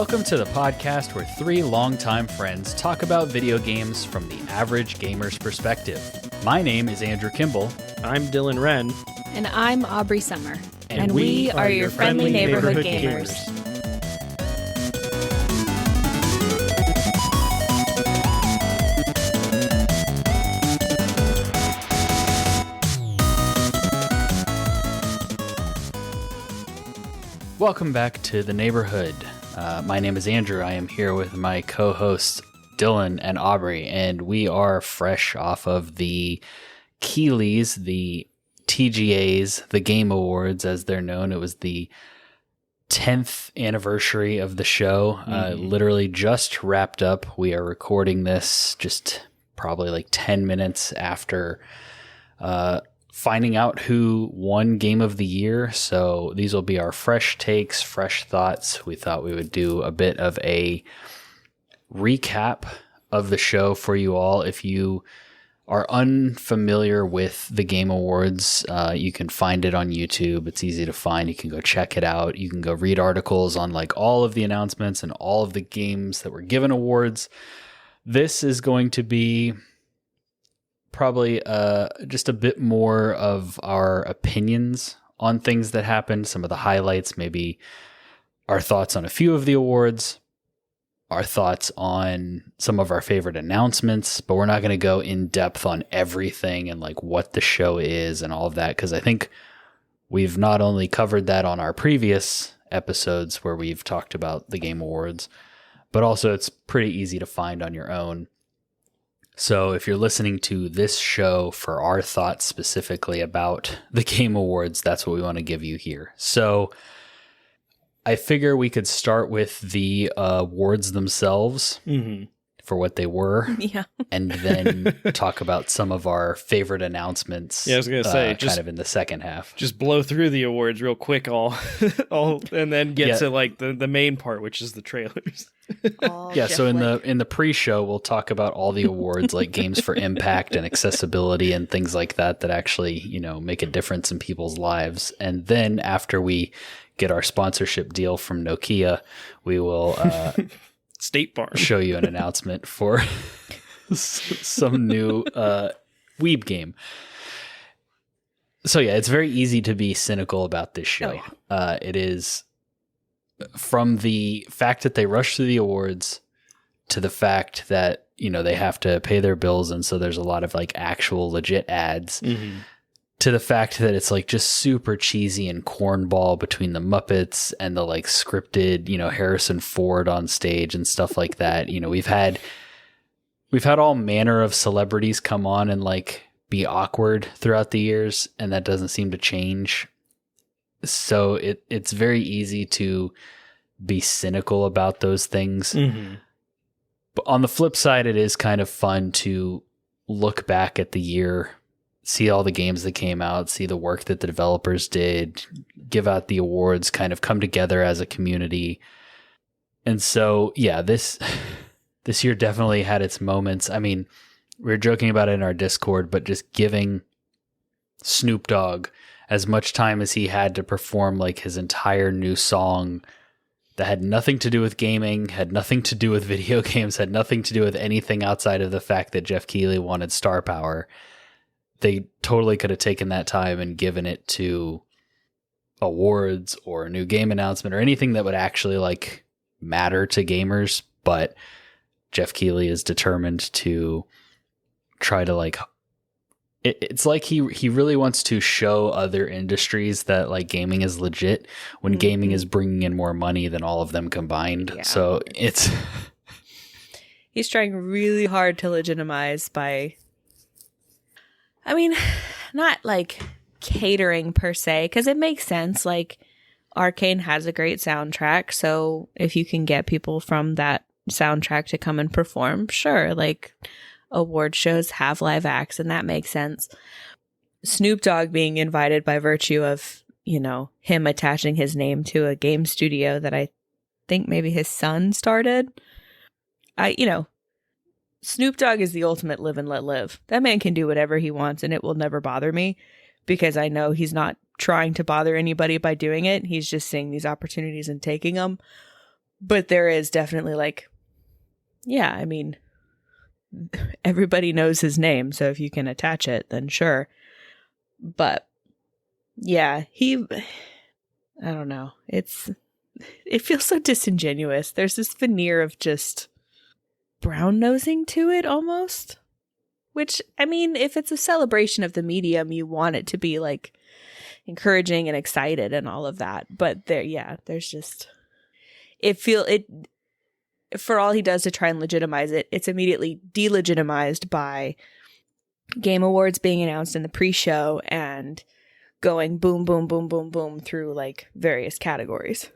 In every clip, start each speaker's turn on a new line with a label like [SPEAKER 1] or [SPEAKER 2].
[SPEAKER 1] Welcome to the podcast where three longtime friends talk about video games from the average gamer's perspective. My name is Andrew Kimball.
[SPEAKER 2] I'm Dylan Wren.
[SPEAKER 3] And I'm Aubrey Summer.
[SPEAKER 1] And
[SPEAKER 3] we are your friendly neighborhood gamers.
[SPEAKER 1] Welcome back to the neighborhood. My name is Andrew. I am here with my co-hosts Dylan and Aubrey, and we are fresh off of the Keeleys, the TGAs, the Game Awards as they're known. It was the 10th anniversary of the show. Literally just wrapped up. We are recording this just probably like 10 minutes after finding out who won Game of the Year. So these will be our fresh takes, fresh thoughts. We thought we would do a bit of a recap of the show for you all. If you are unfamiliar with the Game Awards, you can find it on YouTube. It's easy to find. You can go check it out. You can go read articles on like all of the announcements and all of the games that were given awards. This is going to be probably just a bit more of our opinions on things that happened, some of the highlights, maybe our thoughts on a few of the awards, our thoughts on some of our favorite announcements, but we're not going to go in depth on everything and like what the show is and all of that, because I think we've not only covered that on our previous episodes where we've talked about the Game Awards, but also it's pretty easy to find on your own. So if you're listening to this show for our thoughts specifically about the Game Awards, that's what we want to give you here. So I figure we could start with the awards themselves for what they were, and then talk about some of our favorite announcements.
[SPEAKER 2] Yeah, I was going to say,
[SPEAKER 1] kind of in the second half.
[SPEAKER 2] Just blow through the awards real quick, all and then get to like the main part, which is the trailers.
[SPEAKER 1] So in the pre-show, we'll talk about all the awards, like games for impact and accessibility and things like that actually, make a difference in people's lives. And then after we get our sponsorship deal from Nokia, we will
[SPEAKER 2] State Farm
[SPEAKER 1] show you an announcement for some new Weeb game. So yeah, it's very easy to be cynical about this show. It is, from the fact that they rush through the awards to the fact that, they have to pay their bills. And so there's a lot of like actual legit ads to the fact that it's like just super cheesy and cornball between the Muppets and the like scripted, Harrison Ford on stage and stuff like that. We've had all manner of celebrities come on and like be awkward throughout the years, and that doesn't seem to change. So it's very easy to be cynical about those things. But on the flip side, it is kind of fun to look back at the year, see all the games that came out, see the work that the developers did, give out the awards, kind of come together as a community. And so, yeah, this year definitely had its moments. I mean, we were joking about it in our Discord, but just giving Snoop Dogg as much time as he had to perform like his entire new song that had nothing to do with gaming, had nothing to do with video games, had nothing to do with anything outside of the fact that Jeff Keighley wanted star power. They totally could have taken that time and given it to awards or a new game announcement or anything that would actually like matter to gamers. But Jeff Keighley is determined to try to like, it's like he really wants to show other industries that like gaming is legit when gaming is bringing in more money than all of them combined. Yeah. So
[SPEAKER 3] he's trying really hard to legitimize by, I mean, not like catering per se, because it makes sense. Like Arcane has a great soundtrack, so if you can get people from that soundtrack to come and perform, sure, like award shows have live acts, and that makes sense. Snoop Dogg being invited by virtue of, him attaching his name to a game studio that I think maybe his son started. Snoop Dogg is the ultimate live and let live. That man can do whatever he wants and it will never bother me, because I know he's not trying to bother anybody by doing it. He's just seeing these opportunities and taking them. But there is definitely like, yeah, I mean, everybody knows his name, so if you can attach it, then sure. But yeah, I don't know. It feels so disingenuous. There's this veneer of just brown nosing to it almost. Which, I mean, if it's a celebration of the medium, you want it to be like encouraging and excited and all of that. But there's just for all he does to try and legitimize it, it's immediately delegitimized by Game Awards being announced in the pre-show and going boom, boom, boom, boom, boom through like various categories.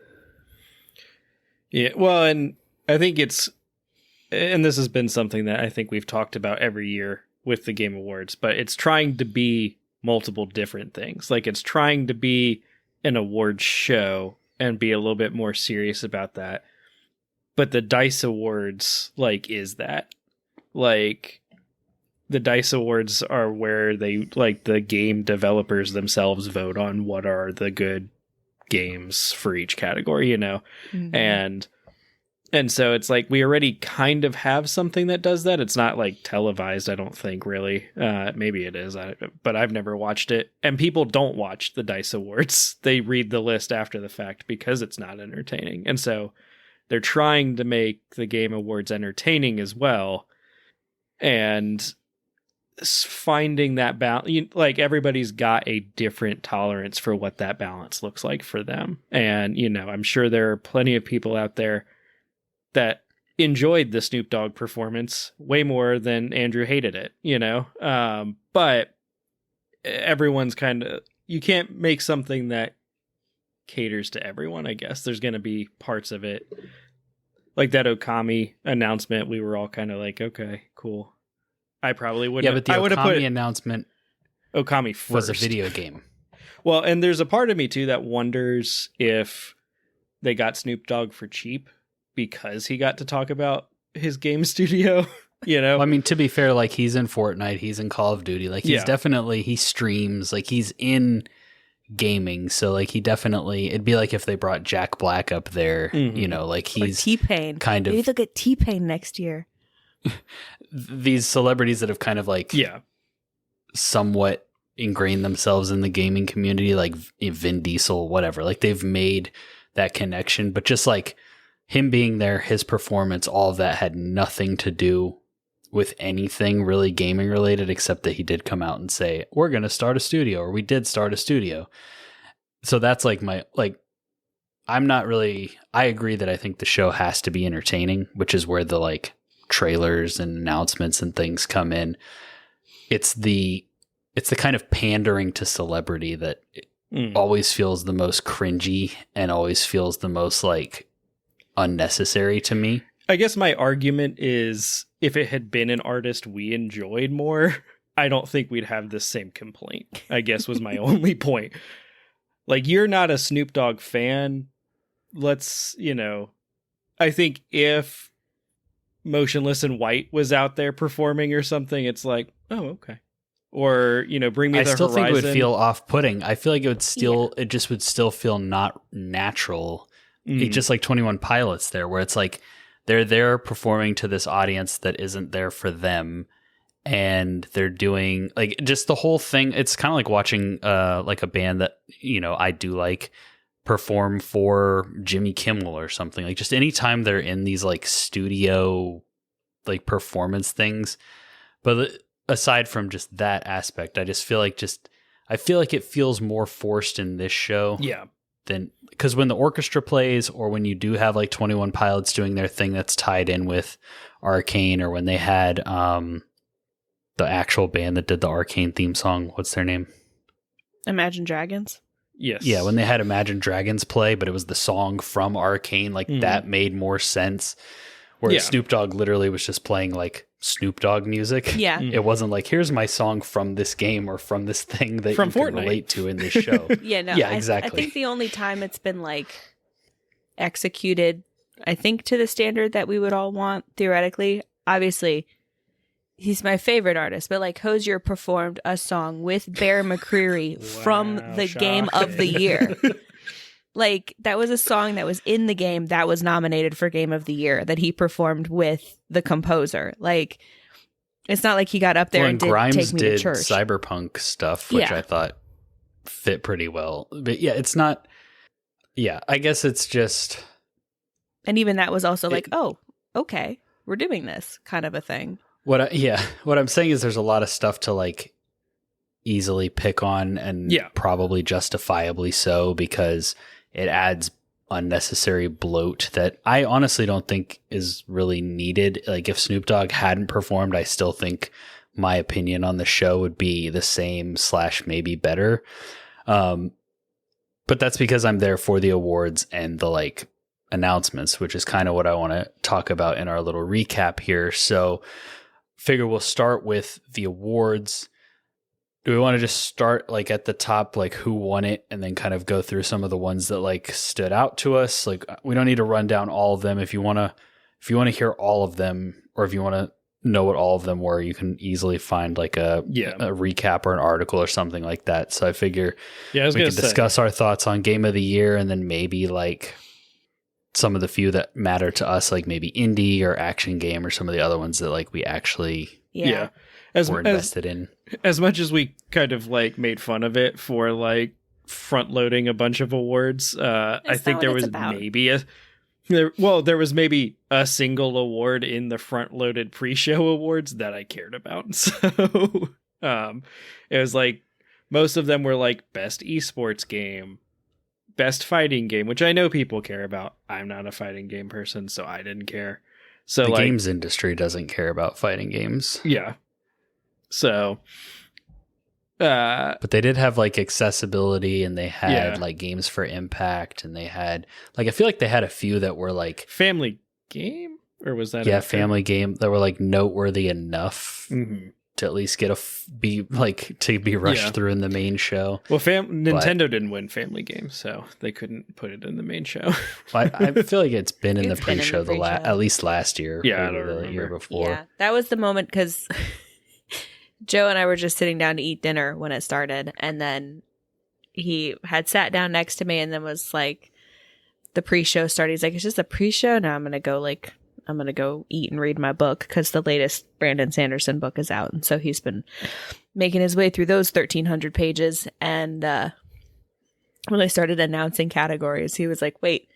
[SPEAKER 2] Yeah, well, and I think and this has been something that I think we've talked about every year with the Game Awards, but it's trying to be multiple different things. Like it's trying to be an awards show and be a little bit more serious about that. But the DICE Awards, like, is that. Like, the DICE Awards are where they, like, the game developers themselves vote on what are the good games for each category, you know? Mm-hmm. And so it's like we already kind of have something that does that. It's not like televised, I don't think, really. Maybe it is, but I've never watched it. And people don't watch the DICE Awards. They read the list after the fact because it's not entertaining. And so they're trying to make the Game Awards entertaining as well. And finding that balance, like everybody's got a different tolerance for what that balance looks like for them. And, you know, I'm sure there are plenty of people out there that enjoyed the Snoop Dogg performance way more than Andrew hated it, you know? But everyone's you can't make something that caters to everyone, I guess. There's going to be parts of it. Like that Okami announcement, we were all kind of like, okay, cool. I probably wouldn't.
[SPEAKER 1] Yeah, but the Okami announcement
[SPEAKER 2] Okami first
[SPEAKER 1] was a video game.
[SPEAKER 2] Well, and there's a part of me, too, that wonders if they got Snoop Dogg for cheap because he got to talk about his game studio, you know?
[SPEAKER 1] Well, I mean, to be fair, like, he's in Fortnite, he's in Call of Duty, like, he's definitely, he streams, like, he's in gaming, so, like, he definitely, it'd be like if they brought Jack Black up there, you know, like, he's
[SPEAKER 3] or T-Pain.
[SPEAKER 1] Kind of...
[SPEAKER 3] Maybe they'll get T-Pain next year.
[SPEAKER 1] These celebrities that have kind of, like, somewhat ingrained themselves in the gaming community, like Vin Diesel, whatever, like, they've made that connection, but just, like, him being there, his performance, all of that had nothing to do with anything really gaming related, except that he did come out and say, we're going to start a studio, or we did start a studio. So that's like I agree that I think the show has to be entertaining, which is where the like trailers and announcements and things come in. It's the kind of pandering to celebrity that always feels the most cringy and always feels the most like unnecessary to me.
[SPEAKER 2] I guess my argument is if it had been an artist we enjoyed more, I don't think we'd have this same complaint, I guess was my only point. Like, you're not a Snoop Dogg fan. Let's, you know, I think if Motionless in White was out there performing or something, it's like, oh, okay. Or, you know, Bring Me the Horizon. I still think
[SPEAKER 1] it would feel off-putting. I feel like it would still, it just would still feel not natural. It's just like 21 Pilots there, where it's like they're there performing to this audience that isn't there for them, and they're doing like just the whole thing. It's kind of like watching like a band that, you know, I do like perform for Jimmy Kimmel or something. Like just anytime they're in these like studio like performance things. But aside from just that aspect, I just feel like it feels more forced in this show.
[SPEAKER 2] Yeah.
[SPEAKER 1] Than because when the orchestra plays, or when you do have like 21 Pilots doing their thing that's tied in with Arcane, or when they had the actual band that did the Arcane theme song, what's their name?
[SPEAKER 3] Imagine Dragons.
[SPEAKER 2] Yes.
[SPEAKER 1] Yeah, when they had Imagine Dragons play, but it was the song from Arcane, like that made more sense. Where Snoop Dogg literally was just playing like Snoop Dogg music.
[SPEAKER 3] Yeah.
[SPEAKER 1] It wasn't like, here's my song from this game or from this thing that you can relate to in this show.
[SPEAKER 3] Yeah, exactly. I think the only time it's been like executed, I think, to the standard that we would all want, theoretically. Obviously, he's my favorite artist, but like Hozier performed a song with Bear McCreary from the game of the year. Like, that was a song that was in the game that was nominated for Game of the Year that he performed with the composer. Like, it's not like he got up there and did
[SPEAKER 1] Grimes
[SPEAKER 3] Take Me
[SPEAKER 1] did
[SPEAKER 3] to Church.
[SPEAKER 1] cyberpunk stuff, which I thought fit pretty well. But yeah, it's not. Yeah, I guess it's just.
[SPEAKER 3] And even that was also like, oh, okay, we're doing this kind of a thing.
[SPEAKER 1] What I'm saying is there's a lot of stuff to like easily pick on, and probably justifiably so, because it adds unnecessary bloat that I honestly don't think is really needed. Like, if Snoop Dogg hadn't performed, I still think my opinion on the show would be the same / maybe better. But that's because I'm there for the awards and the like announcements, which is kind of what I want to talk about in our little recap here. So figure we'll start with the awards. Do we want to just start like at the top, like who won it, and then kind of go through some of the ones that like stood out to us? Like, we don't need to run down all of them. If you want to hear all of them, or if you want to know what all of them were, you can easily find like a recap or an article or something like that. So I figure we can discuss our thoughts on Game of the Year, and then maybe like some of the few that matter to us, like maybe indie or action game, or some of the other ones that like we actually were invested in.
[SPEAKER 2] As much as we kind of like made fun of it for like front loading a bunch of awards, I think there was maybe a single award in the front loaded pre-show awards that I cared about. So it was like most of them were like best esports game, best fighting game, which I know people care about. I'm not a fighting game person, so I didn't care. So
[SPEAKER 1] the games industry doesn't care about fighting games.
[SPEAKER 2] Yeah. So,
[SPEAKER 1] but they did have like accessibility, and they had like games for impact, and they had like, I feel like they had a few that were like
[SPEAKER 2] family game, or was that
[SPEAKER 1] family game that were like noteworthy enough to at least get be rushed through in the main show.
[SPEAKER 2] Well, Nintendo didn't win family game, so they couldn't put it in the main show.
[SPEAKER 1] I feel like it's been in the pre-show at least last year.
[SPEAKER 2] Yeah, I don't
[SPEAKER 1] remember the year before.
[SPEAKER 3] Yeah, that was the moment because Joe and I were just sitting down to eat dinner when it started, and then he had sat down next to me, and then was like, the pre-show started. He's like, "It's just a pre-show. Now I'm gonna go eat and read my book," because the latest Brandon Sanderson book is out, and so he's been making his way through those 1,300 pages. And when they started announcing categories, he was like, "Wait,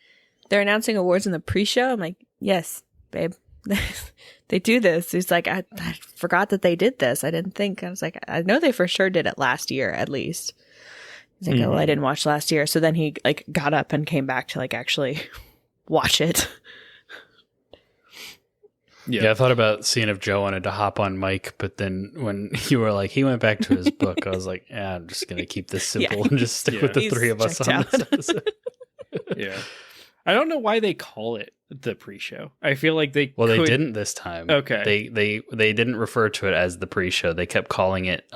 [SPEAKER 3] they're announcing awards in the pre-show?" I'm like, "Yes, babe." They do this. He's like, I forgot that they did this. I didn't think. I was like, I know they for sure did it last year, at least. He's like, oh, well, I didn't watch last year. So then he like got up and came back to like actually watch it.
[SPEAKER 1] Yeah, I thought about seeing if Joe wanted to hop on mic, but then when you were like, he went back to his book, I was like, yeah, I'm just gonna keep this simple and just stick with the three of us on this episode.
[SPEAKER 2] Yeah. I don't know why they call it the pre-show. I feel like they
[SPEAKER 1] didn't this time.
[SPEAKER 2] Okay.
[SPEAKER 1] They didn't refer to it as the pre-show. They kept calling it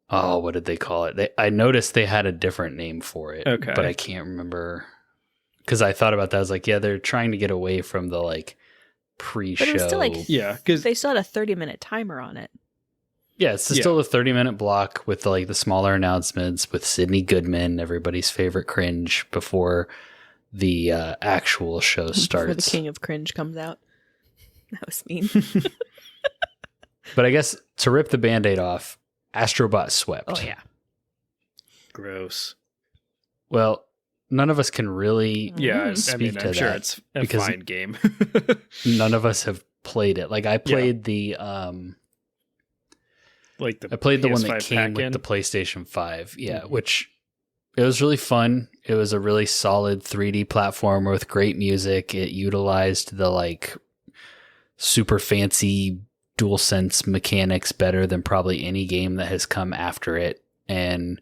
[SPEAKER 1] what did they call it? I noticed they had a different name for it.
[SPEAKER 2] Okay.
[SPEAKER 1] But I can't remember, because I thought about that. I was like, yeah, they're trying to get away from the like pre-show.
[SPEAKER 3] But it was still like,
[SPEAKER 2] because
[SPEAKER 3] they still had a 30-minute timer on it.
[SPEAKER 1] Yeah, it's still a 30-minute block with like the smaller announcements with Sydney Goodman, everybody's favorite cringe, before the actual show starts.
[SPEAKER 3] Before the king of cringe comes out. That was mean.
[SPEAKER 1] But I guess to rip the Band-Aid off, Astro Bot swept.
[SPEAKER 3] Oh, yeah.
[SPEAKER 2] Gross.
[SPEAKER 1] Well, none of us can really
[SPEAKER 2] speak to
[SPEAKER 1] I'm
[SPEAKER 2] sure
[SPEAKER 1] that
[SPEAKER 2] it's a fine game.
[SPEAKER 1] None of us have played it. Like, I played the I played the one that came with the PlayStation 5. Yeah, which it was really fun. It was a really solid 3D platformer with great music. It utilized the like super fancy DualSense mechanics better than probably any game that has come after it. And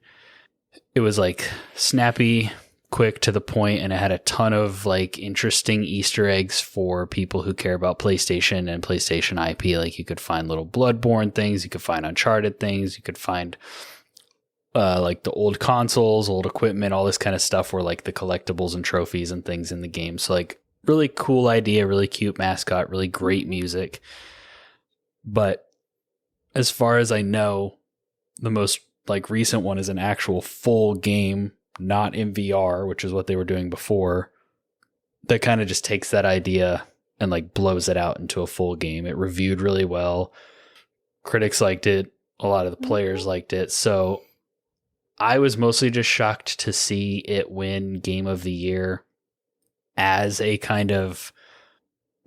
[SPEAKER 1] it was like snappy, quick, to the point, and it had a ton of like interesting Easter eggs for people who care about PlayStation and PlayStation IP. Like, you could find little Bloodborne things, you could find Uncharted things, you could find like the old consoles, old equipment, all this kind of stuff were like the collectibles and trophies and things in the game. So like, really cool idea, really cute mascot, really great music. But as far as I know, the most like recent one is an actual full game not in VR, which is what they were doing before, that kind of just takes that idea and like blows it out into a full game. It reviewed really well. Critics liked it. A lot of the players liked it. So I was mostly just shocked to see it win Game of the Year as a kind of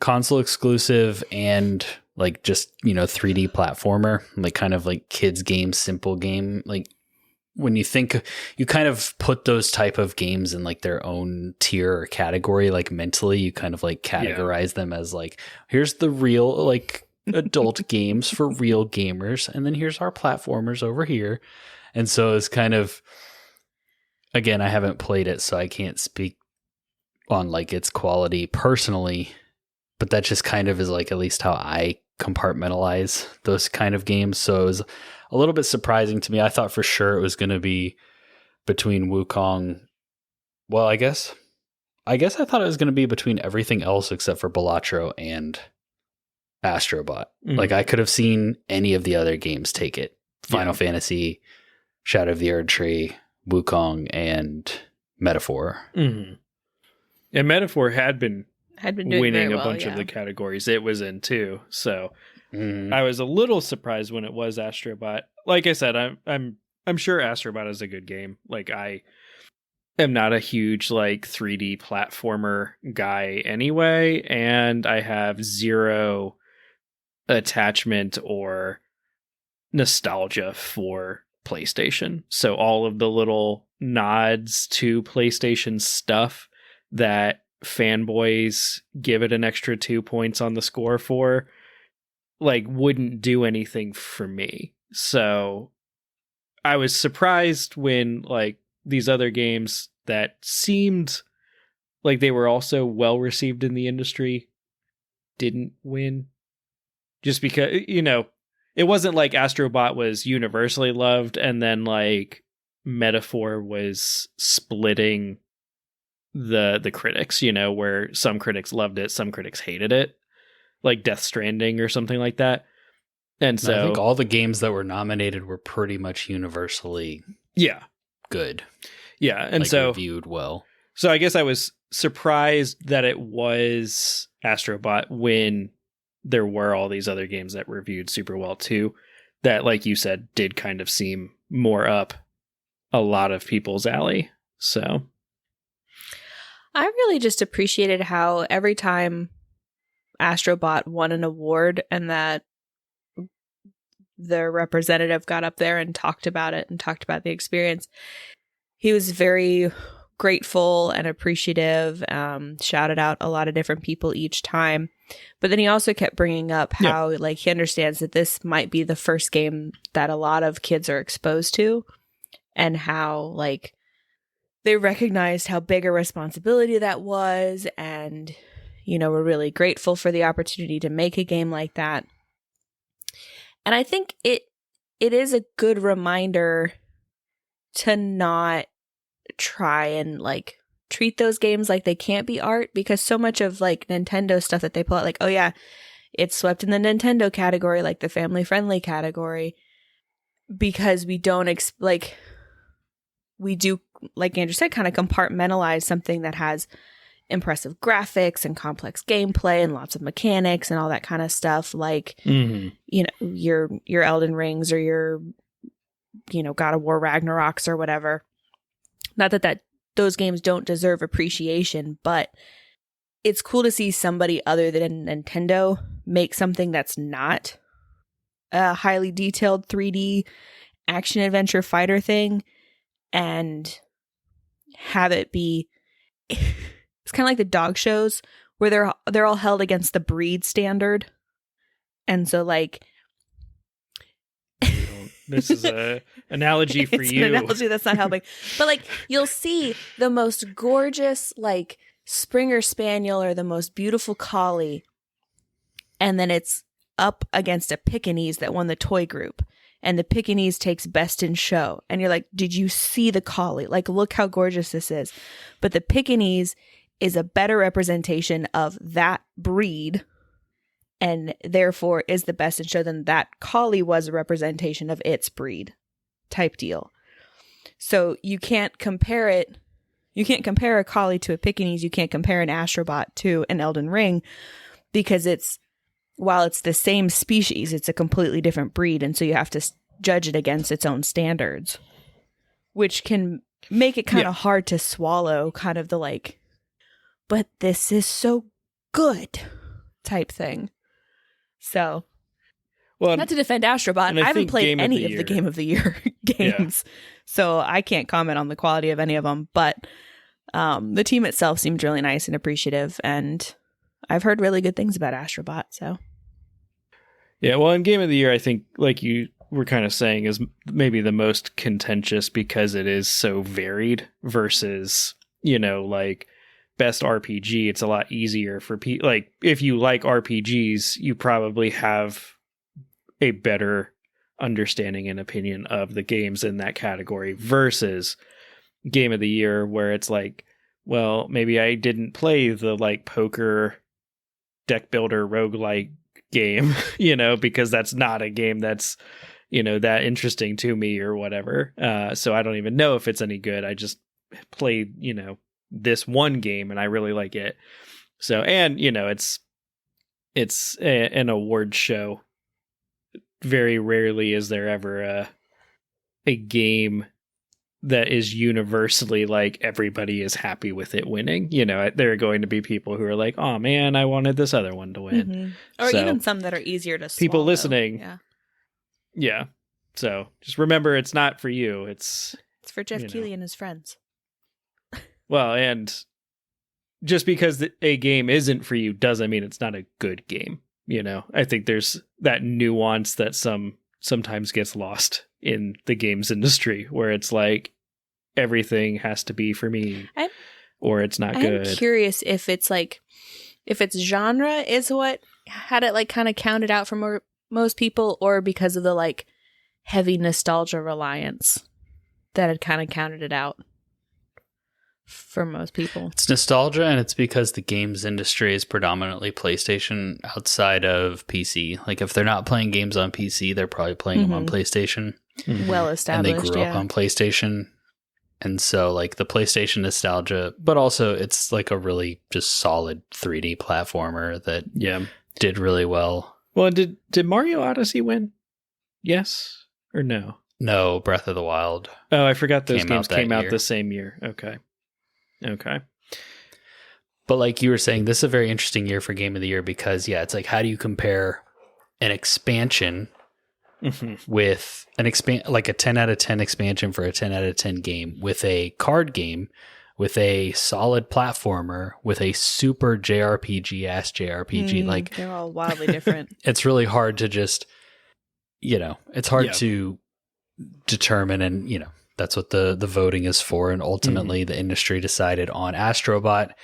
[SPEAKER 1] console exclusive and like just, 3D platformer, like kind of like kids game, simple game. Like when you think, you kind of put those type of games in like their own tier or category, like mentally you kind of like categorize them as like, here's the real like adult games for real gamers. And then here's our platformers over here. And so it's kind of, again, I haven't played it, so I can't speak on like its quality personally, but that just kind of is like at least how I compartmentalize those kind of games. So it was a little bit surprising to me. I thought for sure it was going to be between Wukong. Well, I guess I thought it was going to be between everything else except for Balatro and Astro Bot. Like I could have seen any of the other games take it. Final Fantasy, Shadow of the Erdtree, Wukong, and Metaphor.
[SPEAKER 2] Mm-hmm. And Metaphor had been
[SPEAKER 3] doing
[SPEAKER 2] winning
[SPEAKER 3] well,
[SPEAKER 2] a bunch of the categories it was in too. So I was a little surprised when it was Astro Bot. Like I said, I'm sure Astro Bot is a good game. Like I am not a huge like 3D platformer guy anyway, and I have zero attachment or nostalgia for PlayStation. So all of the little nods to PlayStation stuff that fanboys give it an extra 2 points on the score for, like, wouldn't do anything for me. So I was surprised when like these other games that seemed like they were also well received in the industry didn't win. Just because, it wasn't like Astro Bot was universally loved and then like Metaphor was splitting the critics, where some critics loved it, some critics hated it, like Death Stranding or something like that. And so
[SPEAKER 1] I think all the games that were nominated were pretty much universally good.
[SPEAKER 2] Yeah, and
[SPEAKER 1] like,
[SPEAKER 2] so
[SPEAKER 1] reviewed well.
[SPEAKER 2] So I guess I was surprised that it was Astro Bot when there were all these other games that reviewed super well too, that, like you said, did kind of seem more up a lot of people's alley. So
[SPEAKER 3] I really just appreciated how every time Astro Bot won an award and that the representative got up there and talked about it and talked about the experience, he was very grateful and appreciative, shouted out a lot of different people each time. But then he also kept bringing up how like he understands that this might be the first game that a lot of kids are exposed to, and how like they recognized how big a responsibility that was, and we're really grateful for the opportunity to make a game like that. And I think it is a good reminder to not try and like treat those games like they can't be art, because so much of like Nintendo stuff that they pull out, like, oh yeah, it's swept in the Nintendo category, like the family friendly category, because we don't we do, like Andrew said, kind of compartmentalize something that has impressive graphics and complex gameplay and lots of mechanics and all that kind of stuff, like your Elden Rings or your God of War Ragnaroks or whatever. Not that those games don't deserve appreciation, but it's cool to see somebody other than Nintendo make something that's not a highly detailed 3D action adventure fighter thing and have it be it's kind of like the dog shows where they're all held against the breed standard. And so like
[SPEAKER 2] this is a analogy for
[SPEAKER 3] it's
[SPEAKER 2] you.
[SPEAKER 3] An analogy that's not helping. But like you'll see the most gorgeous like Springer Spaniel or the most beautiful collie, and then it's up against a Pekingese that won the toy group, and the Pekingese takes best in show, and you're like, did you see the collie? Like, look how gorgeous this is. But the Pekingese is a better representation of that breed, and therefore is the best in show than that collie was a representation of its breed type deal. So you can't compare it. You can't compare a collie to a Pekingese. You can't compare an Astro Bot to an Elden Ring because while it's the same species, it's a completely different breed. And so you have to judge it against its own standards, which can make it kind of hard to swallow, kind of the like, but this is so good type thing. So, well, not to defend Astro Bot, I haven't played any of the Game of the Year games, so I can't comment on the quality of any of them, but the team itself seemed really nice and appreciative, and I've heard really good things about Astro Bot, so.
[SPEAKER 2] Yeah, well, in Game of the Year, I think, like you were kind of saying, is maybe the most contentious because it is so varied versus, like best RPG. It's a lot easier for people. Like, if you like RPGs, you probably have a better understanding and opinion of the games in that category versus Game of the Year, where it's like, well, maybe I didn't play the like poker deck builder roguelike game, because that's not a game that's, that interesting to me or whatever. So I don't even know if it's any good. I just played, this one game and I really like it. So, and, it's an award show. Very rarely is there ever a game that is universally like everybody is happy with it winning. There are going to be people who are like, oh man, I wanted this other one to win.
[SPEAKER 3] Mm-hmm. Or even some that are easier to swallow.
[SPEAKER 2] People listening. Yeah. So just remember, it's not for you. It's
[SPEAKER 3] for Jeff Keighley and his friends.
[SPEAKER 2] Well, and just because a game isn't for you doesn't mean it's not a good game. I think there's that nuance that sometimes gets lost in the games industry where it's like everything has to be for me or it's not good.
[SPEAKER 3] I'm curious if it's genre is what had it like kind of counted out for most people, or because of the like heavy nostalgia reliance that had kind of counted it out for most people.
[SPEAKER 1] It's nostalgia, and it's because the games industry is predominantly PlayStation outside of PC. Like, if they're not playing games on PC, they're probably playing them on PlayStation.
[SPEAKER 3] Well established,
[SPEAKER 1] and they grew up on PlayStation. And so, like, the PlayStation nostalgia, but also it's like a really just solid 3D platformer that did really well.
[SPEAKER 2] Well, did Mario Odyssey win? Yes or no?
[SPEAKER 1] No, Breath of the Wild.
[SPEAKER 2] Oh, I forgot those games came out the same year. Okay.
[SPEAKER 1] But like you were saying, this is a very interesting year for Game of the Year because, it's like, how do you compare an expansion with like a 10 out of 10 expansion for a 10 out of 10 game with a card game, with a solid platformer, with a super JRPG-ass JRPG? Like,
[SPEAKER 3] they're all wildly different.
[SPEAKER 1] It's really hard to just, it's hard to determine, and, that's what the voting is for. And ultimately, the industry decided on Astro Bot.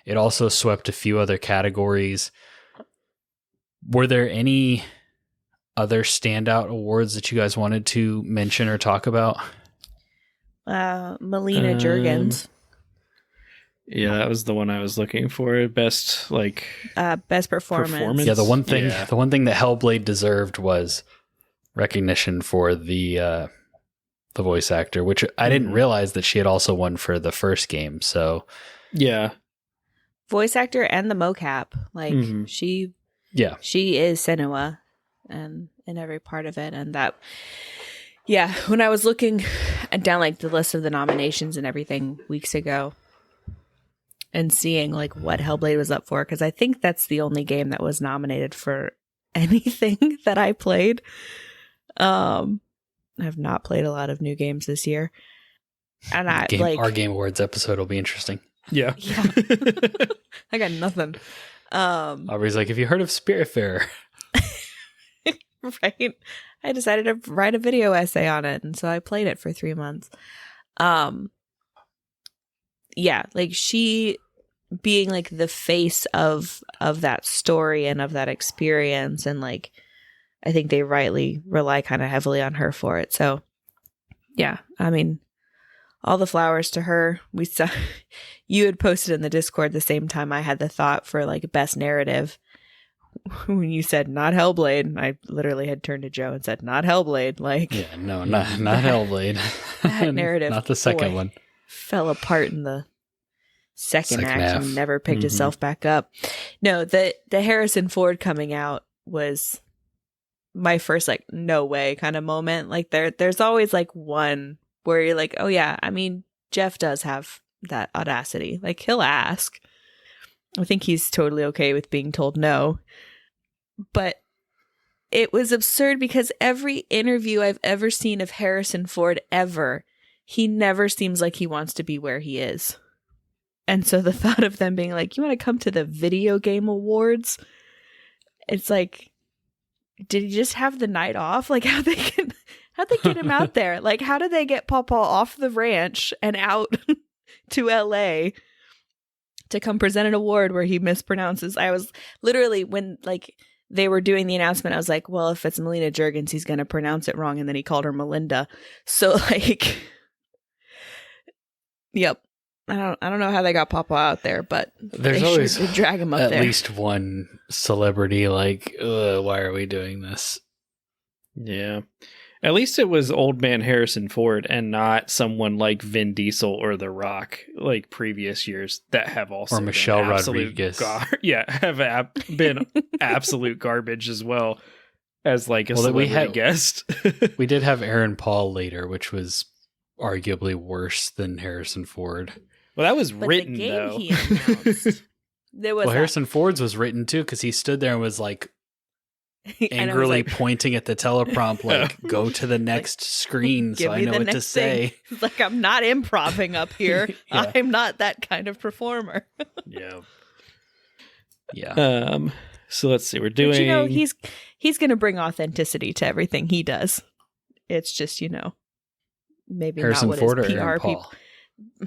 [SPEAKER 1] It also swept a few other categories. Were there any other standout awards that you guys wanted to mention or talk about?
[SPEAKER 3] Melina Juergens.
[SPEAKER 2] Yeah, that was the one I was looking for. Best
[SPEAKER 3] performance.
[SPEAKER 1] Yeah, the one thing that Hellblade deserved was recognition for the voice actor, which I didn't realize that she had also won for the first game. So
[SPEAKER 3] voice actor and the mocap, like she is Senua and in every part of it. And that when I was looking down like the list of the nominations and everything weeks ago and seeing like what Hellblade was up for, because I think that's the only game that was nominated for anything that I played. I have not played a lot of new games this year. And
[SPEAKER 1] our Game Awards episode will be interesting.
[SPEAKER 2] Yeah.
[SPEAKER 3] I got nothing.
[SPEAKER 1] Aubrey's like, have you heard of Spiritfarer?
[SPEAKER 3] Right. I decided to write a video essay on it, and so I played it for 3 months. Like she being like the face of that story and of that experience, and like I think they rightly rely kind of heavily on her for it. So, I mean, all the flowers to her. We saw you had posted in the Discord the same time I had the thought for like best narrative when you said not Hellblade, I literally had turned to Joe and said not Hellblade. Like,
[SPEAKER 1] yeah, no, not Hellblade.
[SPEAKER 3] that narrative,
[SPEAKER 1] not the second one.
[SPEAKER 3] Fell apart in the second act
[SPEAKER 1] half.
[SPEAKER 3] and never picked itself back up. No, the Harrison Ford coming out was my first like no way kind of moment. Like there's always like one where you're like, oh yeah, I mean Jeff does have that audacity. Like he'll ask. I think he's totally okay with being told no. But it was absurd because every interview I've ever seen of Harrison Ford ever, he never seems like he wants to be where he is. And so the thought of them being like, you want to come to the video game awards? It's like, did he just have the night off? Like how'd they get him out there? Like how did they get Pawpaw off the ranch and out to LA to come present an award where he mispronounces? I was literally, when like they were doing the announcement, I was like, well, if it's Melina Juergens, he's going to pronounce it wrong. And then he called her Melinda. So like, yep. I don't know how they got Papa out there, but
[SPEAKER 1] there's
[SPEAKER 3] they
[SPEAKER 1] always
[SPEAKER 3] sure did drag him up
[SPEAKER 1] at
[SPEAKER 3] there.
[SPEAKER 1] least one celebrity like, why are we doing this?
[SPEAKER 2] Yeah. At least it was old man Harrison Ford and not someone like Vin Diesel or The Rock, like previous years that have also
[SPEAKER 1] Or Michelle
[SPEAKER 2] been absolute
[SPEAKER 1] Rodriguez.
[SPEAKER 2] have been absolute garbage as well as like a celebrity guest.
[SPEAKER 1] We did have Aaron Paul later, which was arguably worse than Harrison Ford.
[SPEAKER 2] Well, that was
[SPEAKER 3] But
[SPEAKER 2] written
[SPEAKER 3] the game
[SPEAKER 2] though.
[SPEAKER 3] he announced, there was
[SPEAKER 1] Well, Harrison Ford's was written too because he stood there and was like angrily pointing at the teleprompt, like, go to the next screen so I know what to say.
[SPEAKER 3] It's like, I'm not improving up here.
[SPEAKER 1] Yeah.
[SPEAKER 3] I'm not that kind of performer.
[SPEAKER 2] Yeah.
[SPEAKER 1] Yeah.
[SPEAKER 2] So let's see. We're doing.
[SPEAKER 3] But, you know, he's going to bring authenticity to everything he does. It's just, you know, maybe
[SPEAKER 1] Harrison
[SPEAKER 3] not what
[SPEAKER 1] Ford
[SPEAKER 3] his
[SPEAKER 1] or
[SPEAKER 3] PR
[SPEAKER 1] Aaron
[SPEAKER 3] people.
[SPEAKER 1] Paul?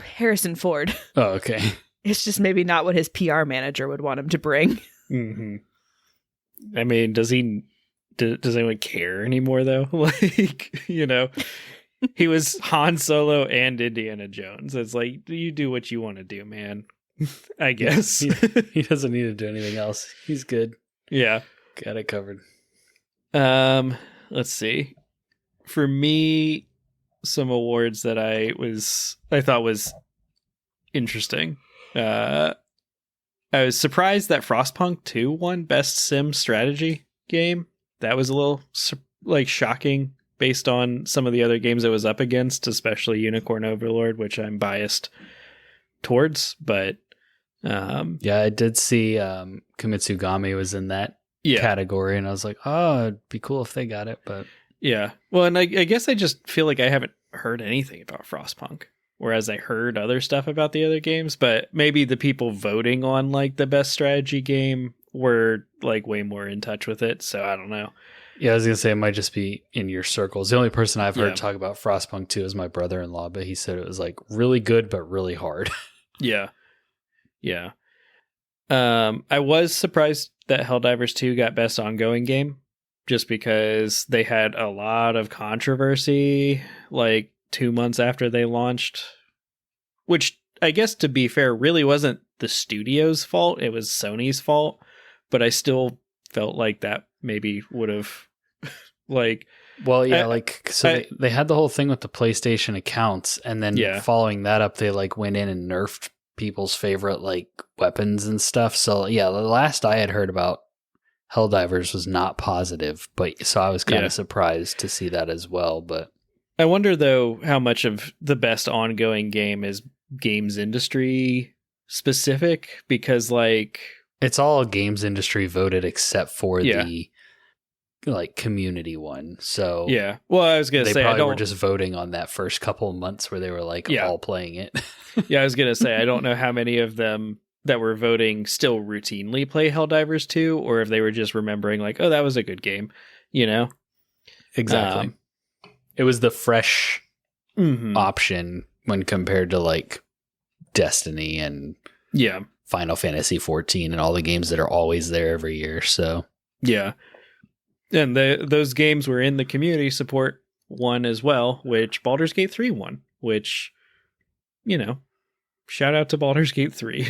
[SPEAKER 3] Harrison Ford.
[SPEAKER 1] Oh, okay.
[SPEAKER 3] It's just maybe not what his PR manager would want him to bring.
[SPEAKER 2] Mm-hmm. I mean, does anyone care anymore though? Like, you know, he was Han Solo and Indiana Jones. It's like, you do what you want to do, man. I guess
[SPEAKER 1] he doesn't need to do anything else. He's good.
[SPEAKER 2] Yeah,
[SPEAKER 1] Got it covered.
[SPEAKER 2] Let's see. For me, some awards that I thought was interesting. I was surprised that Frostpunk 2 won Best Sim Strategy Game. That was a little shocking based on some of the other games it was up against, especially Unicorn Overlord, which I'm biased towards. But
[SPEAKER 1] yeah, I did see Kimitsugami was in that category, and I was like, oh, it'd be cool if they got it. But
[SPEAKER 2] yeah, well, and I guess I just feel like I haven't heard anything about Frostpunk. Whereas I heard other stuff about the other games, but maybe the people voting on like the best strategy game were like way more in touch with it. So I don't know.
[SPEAKER 1] Yeah, I was gonna say it might just be in your circles. The only person I've heard talk about Frostpunk 2 is my brother-in-law, but he said it was like really good but really hard.
[SPEAKER 2] Yeah. I was surprised that Helldivers 2 got best ongoing game, just because they had a lot of controversy like 2 months after they launched, which I guess, to be fair, really wasn't the studio's fault. It was Sony's fault, but I still felt like that maybe would have like,
[SPEAKER 1] well, yeah, they had the whole thing with the PlayStation accounts, and then following that up, they like went in and nerfed people's favorite like weapons and stuff. So yeah, the last I had heard about Helldivers was not positive, but so I was kind of surprised to see that as well. But
[SPEAKER 2] I wonder, though, how much of the best ongoing game is games industry specific, because like
[SPEAKER 1] it's all games industry voted except for the like community one. So
[SPEAKER 2] yeah, well, I was gonna say
[SPEAKER 1] they were just voting on that first couple of months where they were like all playing it.
[SPEAKER 2] Yeah, I was gonna say I don't know how many of them that were voting still routinely play Helldivers 2, or if they were just remembering like, oh, that was a good game, you know?
[SPEAKER 1] Exactly. It was the fresh option when compared to like Destiny and Final Fantasy 14 and all the games that are always there every year. So
[SPEAKER 2] yeah, and those games were in the community support one as well, which Baldur's Gate 3 won, which, you know, shout out to Baldur's Gate 3.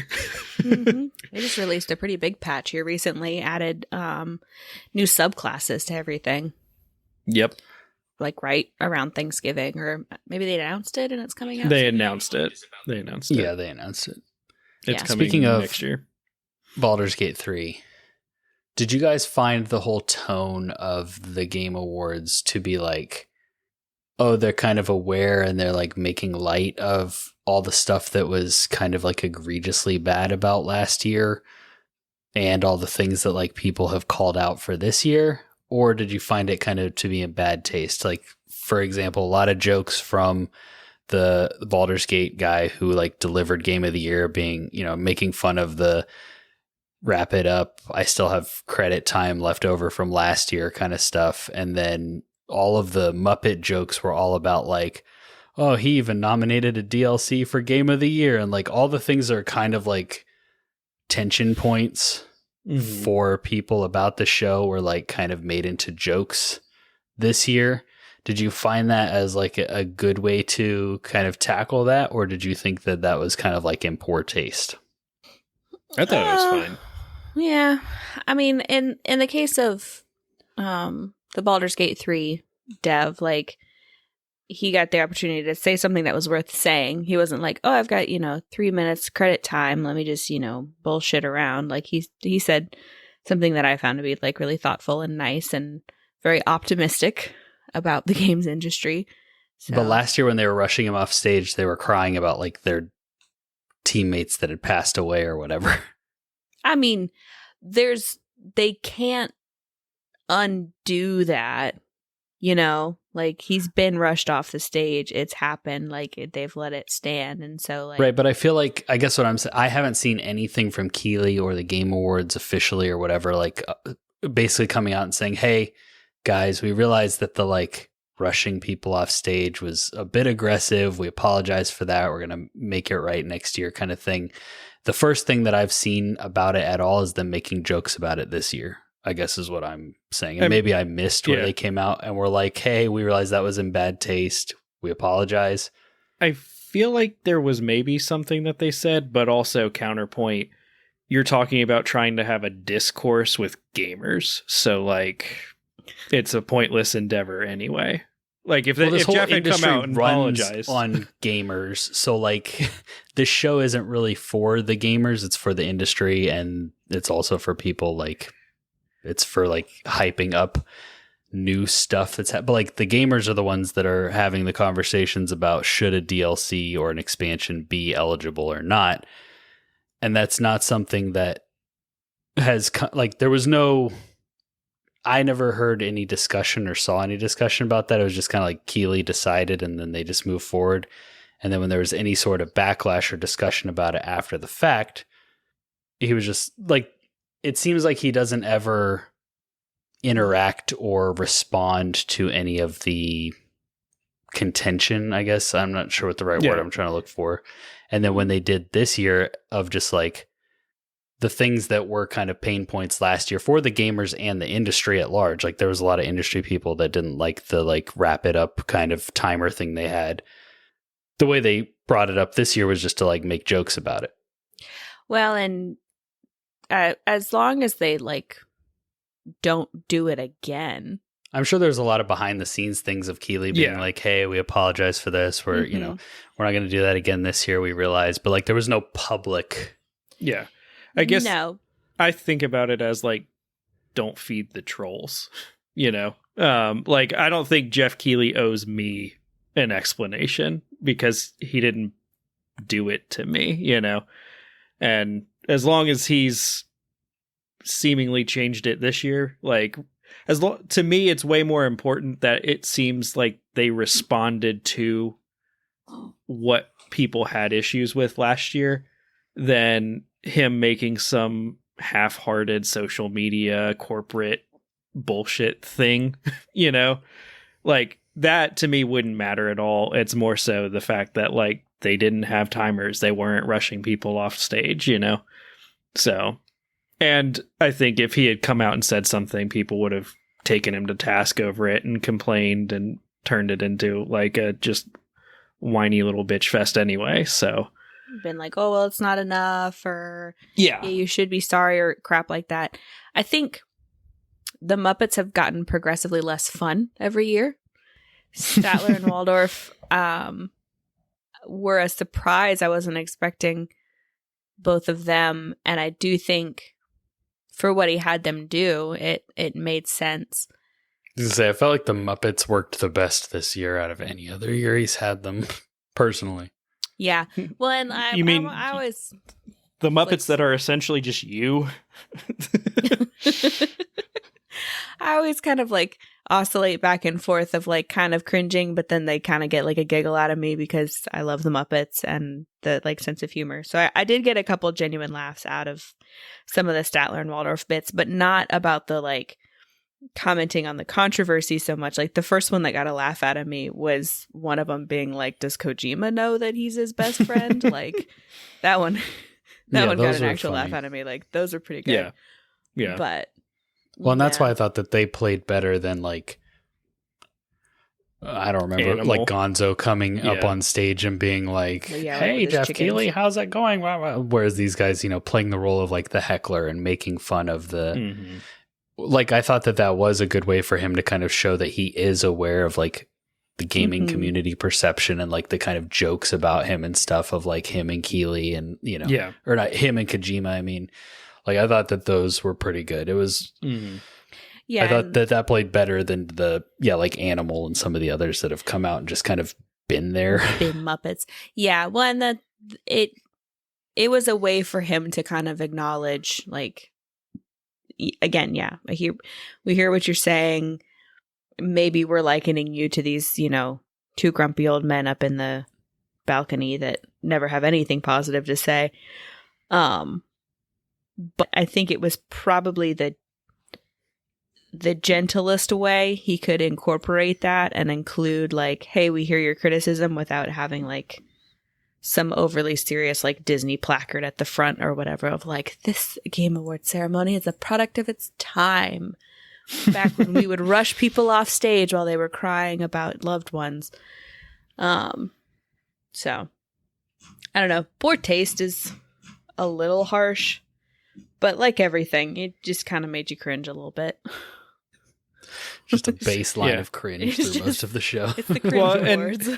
[SPEAKER 3] Mm-hmm. They just released a pretty big patch here recently, added new subclasses to everything.
[SPEAKER 2] Yep.
[SPEAKER 3] Like right around Thanksgiving, or maybe they announced it and it's coming out.
[SPEAKER 2] They announced it.
[SPEAKER 1] Yeah, they announced it.
[SPEAKER 2] It's coming
[SPEAKER 1] Speaking of
[SPEAKER 2] next year.
[SPEAKER 1] Baldur's Gate 3, did you guys find the whole tone of the Game Awards to be like, oh, they're kind of aware and they're like making light of all the stuff that was kind of like egregiously bad about last year and all the things that like people have called out for this year? Or did you find it kind of to be in bad taste? Like, for example, a lot of jokes from the Baldur's Gate guy who like delivered Game of the Year being, making fun of the wrap it up, I still have credit time left over from last year kind of stuff. And then all of the Muppet jokes were all about like, oh, he even nominated a DLC for Game of the Year. And like all the things are kind of like tension points for people about the show were like kind of made into jokes this year. Did you find that as like a good way to kind of tackle that? Or did you think that that was kind of like in poor taste?
[SPEAKER 2] I thought it was fine.
[SPEAKER 3] Yeah. I mean, in the case of the Baldur's Gate 3 dev, like he got the opportunity to say something that was worth saying. He wasn't like, oh, I've got, 3 minutes credit time. Let me just, bullshit around. Like he said something that I found to be like really thoughtful and nice and very optimistic about the games industry. So.
[SPEAKER 1] But last year when they were rushing him off stage, they were crying about like their teammates that had passed away or whatever.
[SPEAKER 3] I mean, they can't undo that, like he's been rushed off the stage. It's happened. Like they've let it stand. And so like,
[SPEAKER 1] right. But I feel like, I guess what I'm saying, I haven't seen anything from Keeley or the Game Awards officially or whatever, like basically coming out and saying, hey guys, we realized that the like rushing people off stage was a bit aggressive. We apologize for that. We're going to make it right next year kind of thing. The first thing that I've seen about it at all is them making jokes about it this year, I guess is what I'm saying. And maybe I missed where they came out and were like, hey, we realized that was in bad taste. We apologize.
[SPEAKER 2] I feel like there was maybe something that they said, but also counterpoint, you're talking about trying to have a discourse with gamers. So like it's a pointless endeavor anyway. Like if Jeff had come out and apologized
[SPEAKER 1] on gamers, so like this show isn't really for the gamers, it's for the industry, and it's also for people like it's for like hyping up new stuff that's but like the gamers are the ones that are having the conversations about should a DLC or an expansion be eligible or not. And that's not something that has like there was no I never heard any discussion or saw any discussion about that. It was just kind of like Keeley decided and then they just moved forward. And then when there was any sort of backlash or discussion about it after the fact, he was just like, it seems like he doesn't ever interact or respond to any of the contention, I guess. I'm not sure what the right word I'm trying to look for. And then when they did this year of just like, the things that were kind of pain points last year for the gamers and the industry at large. Like there was a lot of industry people that didn't like the like wrap it up kind of timer thing they had. The way they brought it up this year was just to like make jokes about it.
[SPEAKER 3] Well, and as long as they like don't do it again.
[SPEAKER 1] I'm sure there's a lot of behind the scenes things of Keeley being like, hey, we apologize for this. We're, we're not going to do that again this year. We realize, but like there was no public.
[SPEAKER 2] Yeah. I guess I think about it as like, don't feed the trolls, like I don't think Jeff Keighley owes me an explanation because he didn't do it to me, and as long as he's seemingly changed it this year, like to me, it's way more important that it seems like they responded to what people had issues with last year than him making some half-hearted social media corporate bullshit thing, like that to me wouldn't matter at all. It's more so the fact that like they didn't have timers. They weren't rushing people off stage, So, and I think if he had come out and said something, people would have taken him to task over it and complained and turned it into like a just whiny little bitch fest anyway. So
[SPEAKER 3] been like, oh, well, it's not enough, or
[SPEAKER 2] Yeah.
[SPEAKER 3] you should be sorry, or crap like that. I think the Muppets have gotten progressively less fun every year. Statler and Waldorf were a surprise. I wasn't expecting both of them, and I do think for what he had them do, it made sense.
[SPEAKER 1] I felt like the Muppets worked the best this year out of any other year he's had them, personally.
[SPEAKER 3] Yeah. Well, and I always
[SPEAKER 2] the Muppets that are essentially just you.
[SPEAKER 3] I always kind of like oscillate back and forth of like kind of cringing, but then they kind of get like a giggle out of me because I love the Muppets and the like sense of humor. So I did get a couple genuine laughs out of some of the Statler and Waldorf bits, but not about the like commenting on the controversy so much. Like the first one that got a laugh out of me was one of them being like, does Kojima know that he's his best friend? Like that one got an actual laugh out of me. Like those are pretty good.
[SPEAKER 2] Yeah.
[SPEAKER 3] But
[SPEAKER 1] well, and that's why I thought that they played better than like, I don't remember,
[SPEAKER 2] Animal.
[SPEAKER 1] like Gonzo coming up on stage and being like, hey, Jeff Keighley, how's that going? Whereas these guys, playing the role of like the heckler and making fun of the, like, I thought that was a good way for him to kind of show that he is aware of like the gaming community perception and like the kind of jokes about him and stuff of like him and Keighley and, or not him and Kojima. I mean, like, I thought that those were pretty good. It was, I thought that played better than the, like Animal and some of the others that have come out and just kind of been there.
[SPEAKER 3] Been Muppets. Yeah. Well, and it was a way for him to kind of acknowledge, like, again, we hear what you're saying. Maybe we're likening you to these, two grumpy old men up in the balcony that never have anything positive to say. But I think it was probably the gentlest way he could incorporate that and include like, hey, we hear your criticism without having like some overly serious like Disney placard at the front or whatever of like, this Game Award ceremony is a product of its time. Back when we would rush people off stage while they were crying about loved ones. So I don't know. Poor taste is a little harsh, but like everything, it just kind of made you cringe a little bit.
[SPEAKER 1] Just a baseline of cringe through most of the show.
[SPEAKER 3] It's the cringe awards.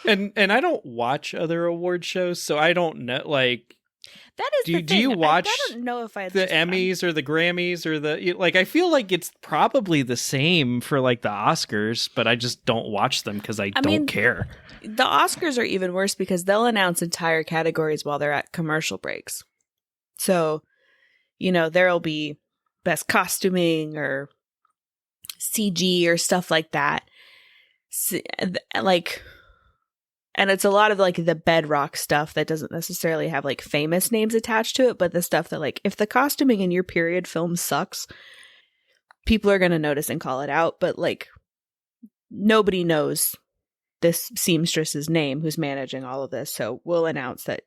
[SPEAKER 2] And I don't watch other award shows, so I don't know. Like,
[SPEAKER 3] that is the thing.
[SPEAKER 2] Do you watch
[SPEAKER 3] I don't know if I
[SPEAKER 2] the Emmys or the Grammys or the like? I feel like it's probably the same for like the Oscars, but I just don't watch them because I don't care.
[SPEAKER 3] The Oscars are even worse because they'll announce entire categories while they're at commercial breaks. So, there'll be best costuming or CG or stuff like that. Like, and it's a lot of like the bedrock stuff that doesn't necessarily have like famous names attached to it, but the stuff that like, if the costuming in your period film sucks, people are going to notice and call it out. But like, nobody knows this seamstress's name who's managing all of this. So we'll announce that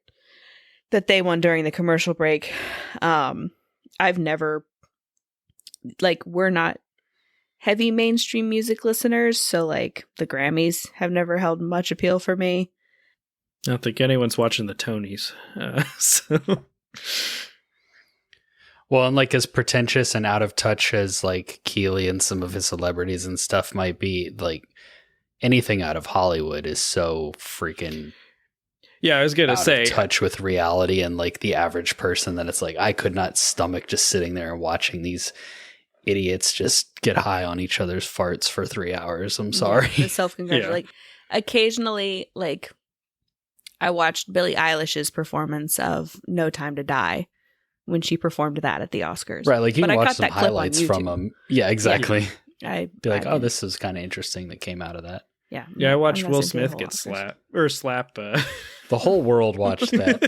[SPEAKER 3] they won during the commercial break. I've never, like, we're not heavy mainstream music listeners, so like the Grammys have never held much appeal for me.
[SPEAKER 2] I don't think anyone's watching the Tonys. So.
[SPEAKER 1] Well, and like as pretentious and out of touch as like Keighley and some of his celebrities and stuff might be, like anything out of Hollywood is so freaking
[SPEAKER 2] I was gonna say
[SPEAKER 1] touch with reality and like the average person that it's like I could not stomach just sitting there and watching these idiots just get high on each other's farts for 3 hours. I'm sorry.
[SPEAKER 3] The self-congratulate. Like occasionally, like I watched Billie Eilish's performance of No Time to Die when she performed that at the Oscars.
[SPEAKER 1] Right, like you can watch some highlights from them. Yeah, exactly.
[SPEAKER 3] Yeah. I'd
[SPEAKER 1] be like, oh, this is kind of interesting that came out of that.
[SPEAKER 3] Yeah.
[SPEAKER 2] Yeah, I watched Will Smith get slap.
[SPEAKER 1] The whole world watched that.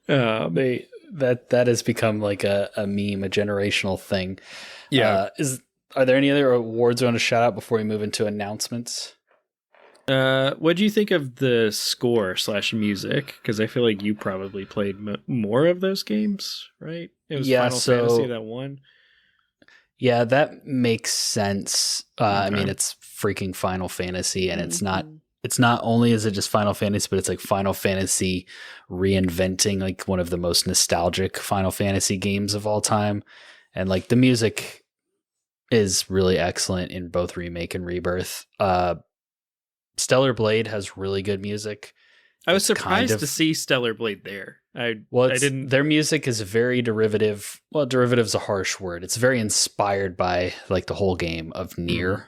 [SPEAKER 1] That has become like a meme, a generational thing.
[SPEAKER 2] Yeah.
[SPEAKER 1] Are there any other awards you want to shout out before we move into announcements?
[SPEAKER 2] What do you think of the score / music? Because I feel like you probably played more of those games, right? It was Final Fantasy that won.
[SPEAKER 1] Yeah, that makes sense. Okay. I mean, it's freaking Final Fantasy, and it's not it's not only is it just Final Fantasy, but it's like Final Fantasy reinventing like one of the most nostalgic Final Fantasy games of all time. And like the music is really excellent in both Remake and Rebirth. Stellar Blade has really good music.
[SPEAKER 2] I was surprised to see Stellar Blade there. I didn't.
[SPEAKER 1] Their music is very derivative. Well, derivative is a harsh word. It's very inspired by like the whole game of Nier.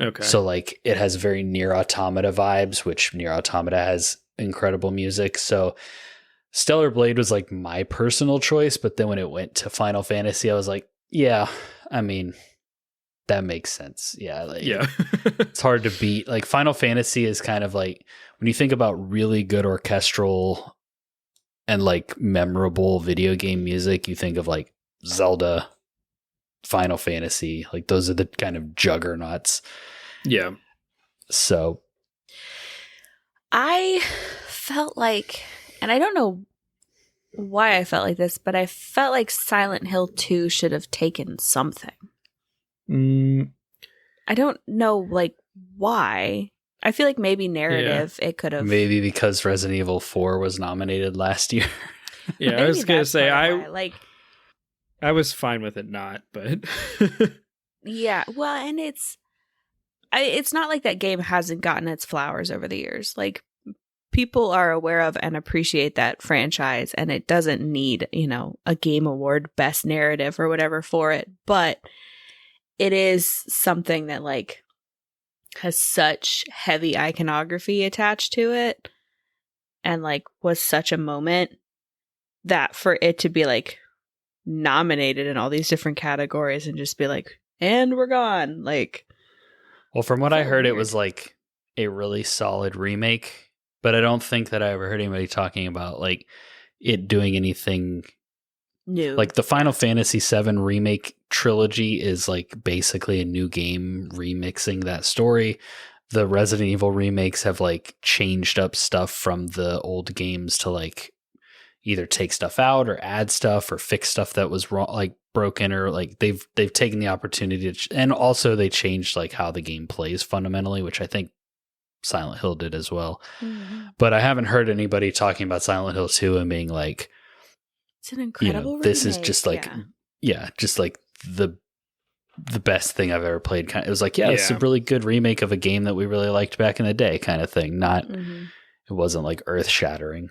[SPEAKER 2] Okay.
[SPEAKER 1] So like it has very Nier Automata vibes, which Nier Automata has incredible music. So Stellar Blade was like my personal choice, but then when it went to Final Fantasy, I was like, yeah, I mean, that makes sense. Yeah. Like,
[SPEAKER 2] yeah.
[SPEAKER 1] it's hard to beat. Like Final Fantasy is kind of like when you think about really good orchestral and like memorable video game music, you think of like Zelda, Final Fantasy, like those are the kind of juggernauts.
[SPEAKER 2] Yeah.
[SPEAKER 1] So
[SPEAKER 3] I felt like, and I don't know why I felt like this, but I felt like Silent Hill 2 should have taken something. I don't know like why. I feel like maybe narrative it could have.
[SPEAKER 1] Maybe because Resident Evil 4 was nominated last year.
[SPEAKER 2] Yeah, I was going to say
[SPEAKER 3] I
[SPEAKER 2] was fine with it not, but
[SPEAKER 3] yeah, well, and it's not like that game hasn't gotten its flowers over the years. Like people are aware of and appreciate that franchise, and it doesn't need, a Game Award Best Narrative or whatever for it, but it is something that like has such heavy iconography attached to it and like was such a moment that for it to be like nominated in all these different categories and just be like, and we're gone. Like,
[SPEAKER 1] well, from what I heard, it was like a really solid remake, but I don't think that I ever heard anybody talking about like it doing anything
[SPEAKER 3] new.
[SPEAKER 1] Like the Final Fantasy VII remake trilogy is like basically a new game remixing that story. The Resident Evil remakes have like changed up stuff from the old games to like either take stuff out or add stuff or fix stuff that was wrong, like broken, or like they've taken the opportunity to and also they changed like how the game plays fundamentally, which I think Silent Hill did as well. Mm-hmm. But I haven't heard anybody talking about Silent Hill 2 and being like,
[SPEAKER 3] it's an incredible remake.
[SPEAKER 1] This is just like just like the best thing I've ever played. It was like, it's a really good remake of a game that we really liked back in the day kind of thing. Not It wasn't like earth shattering.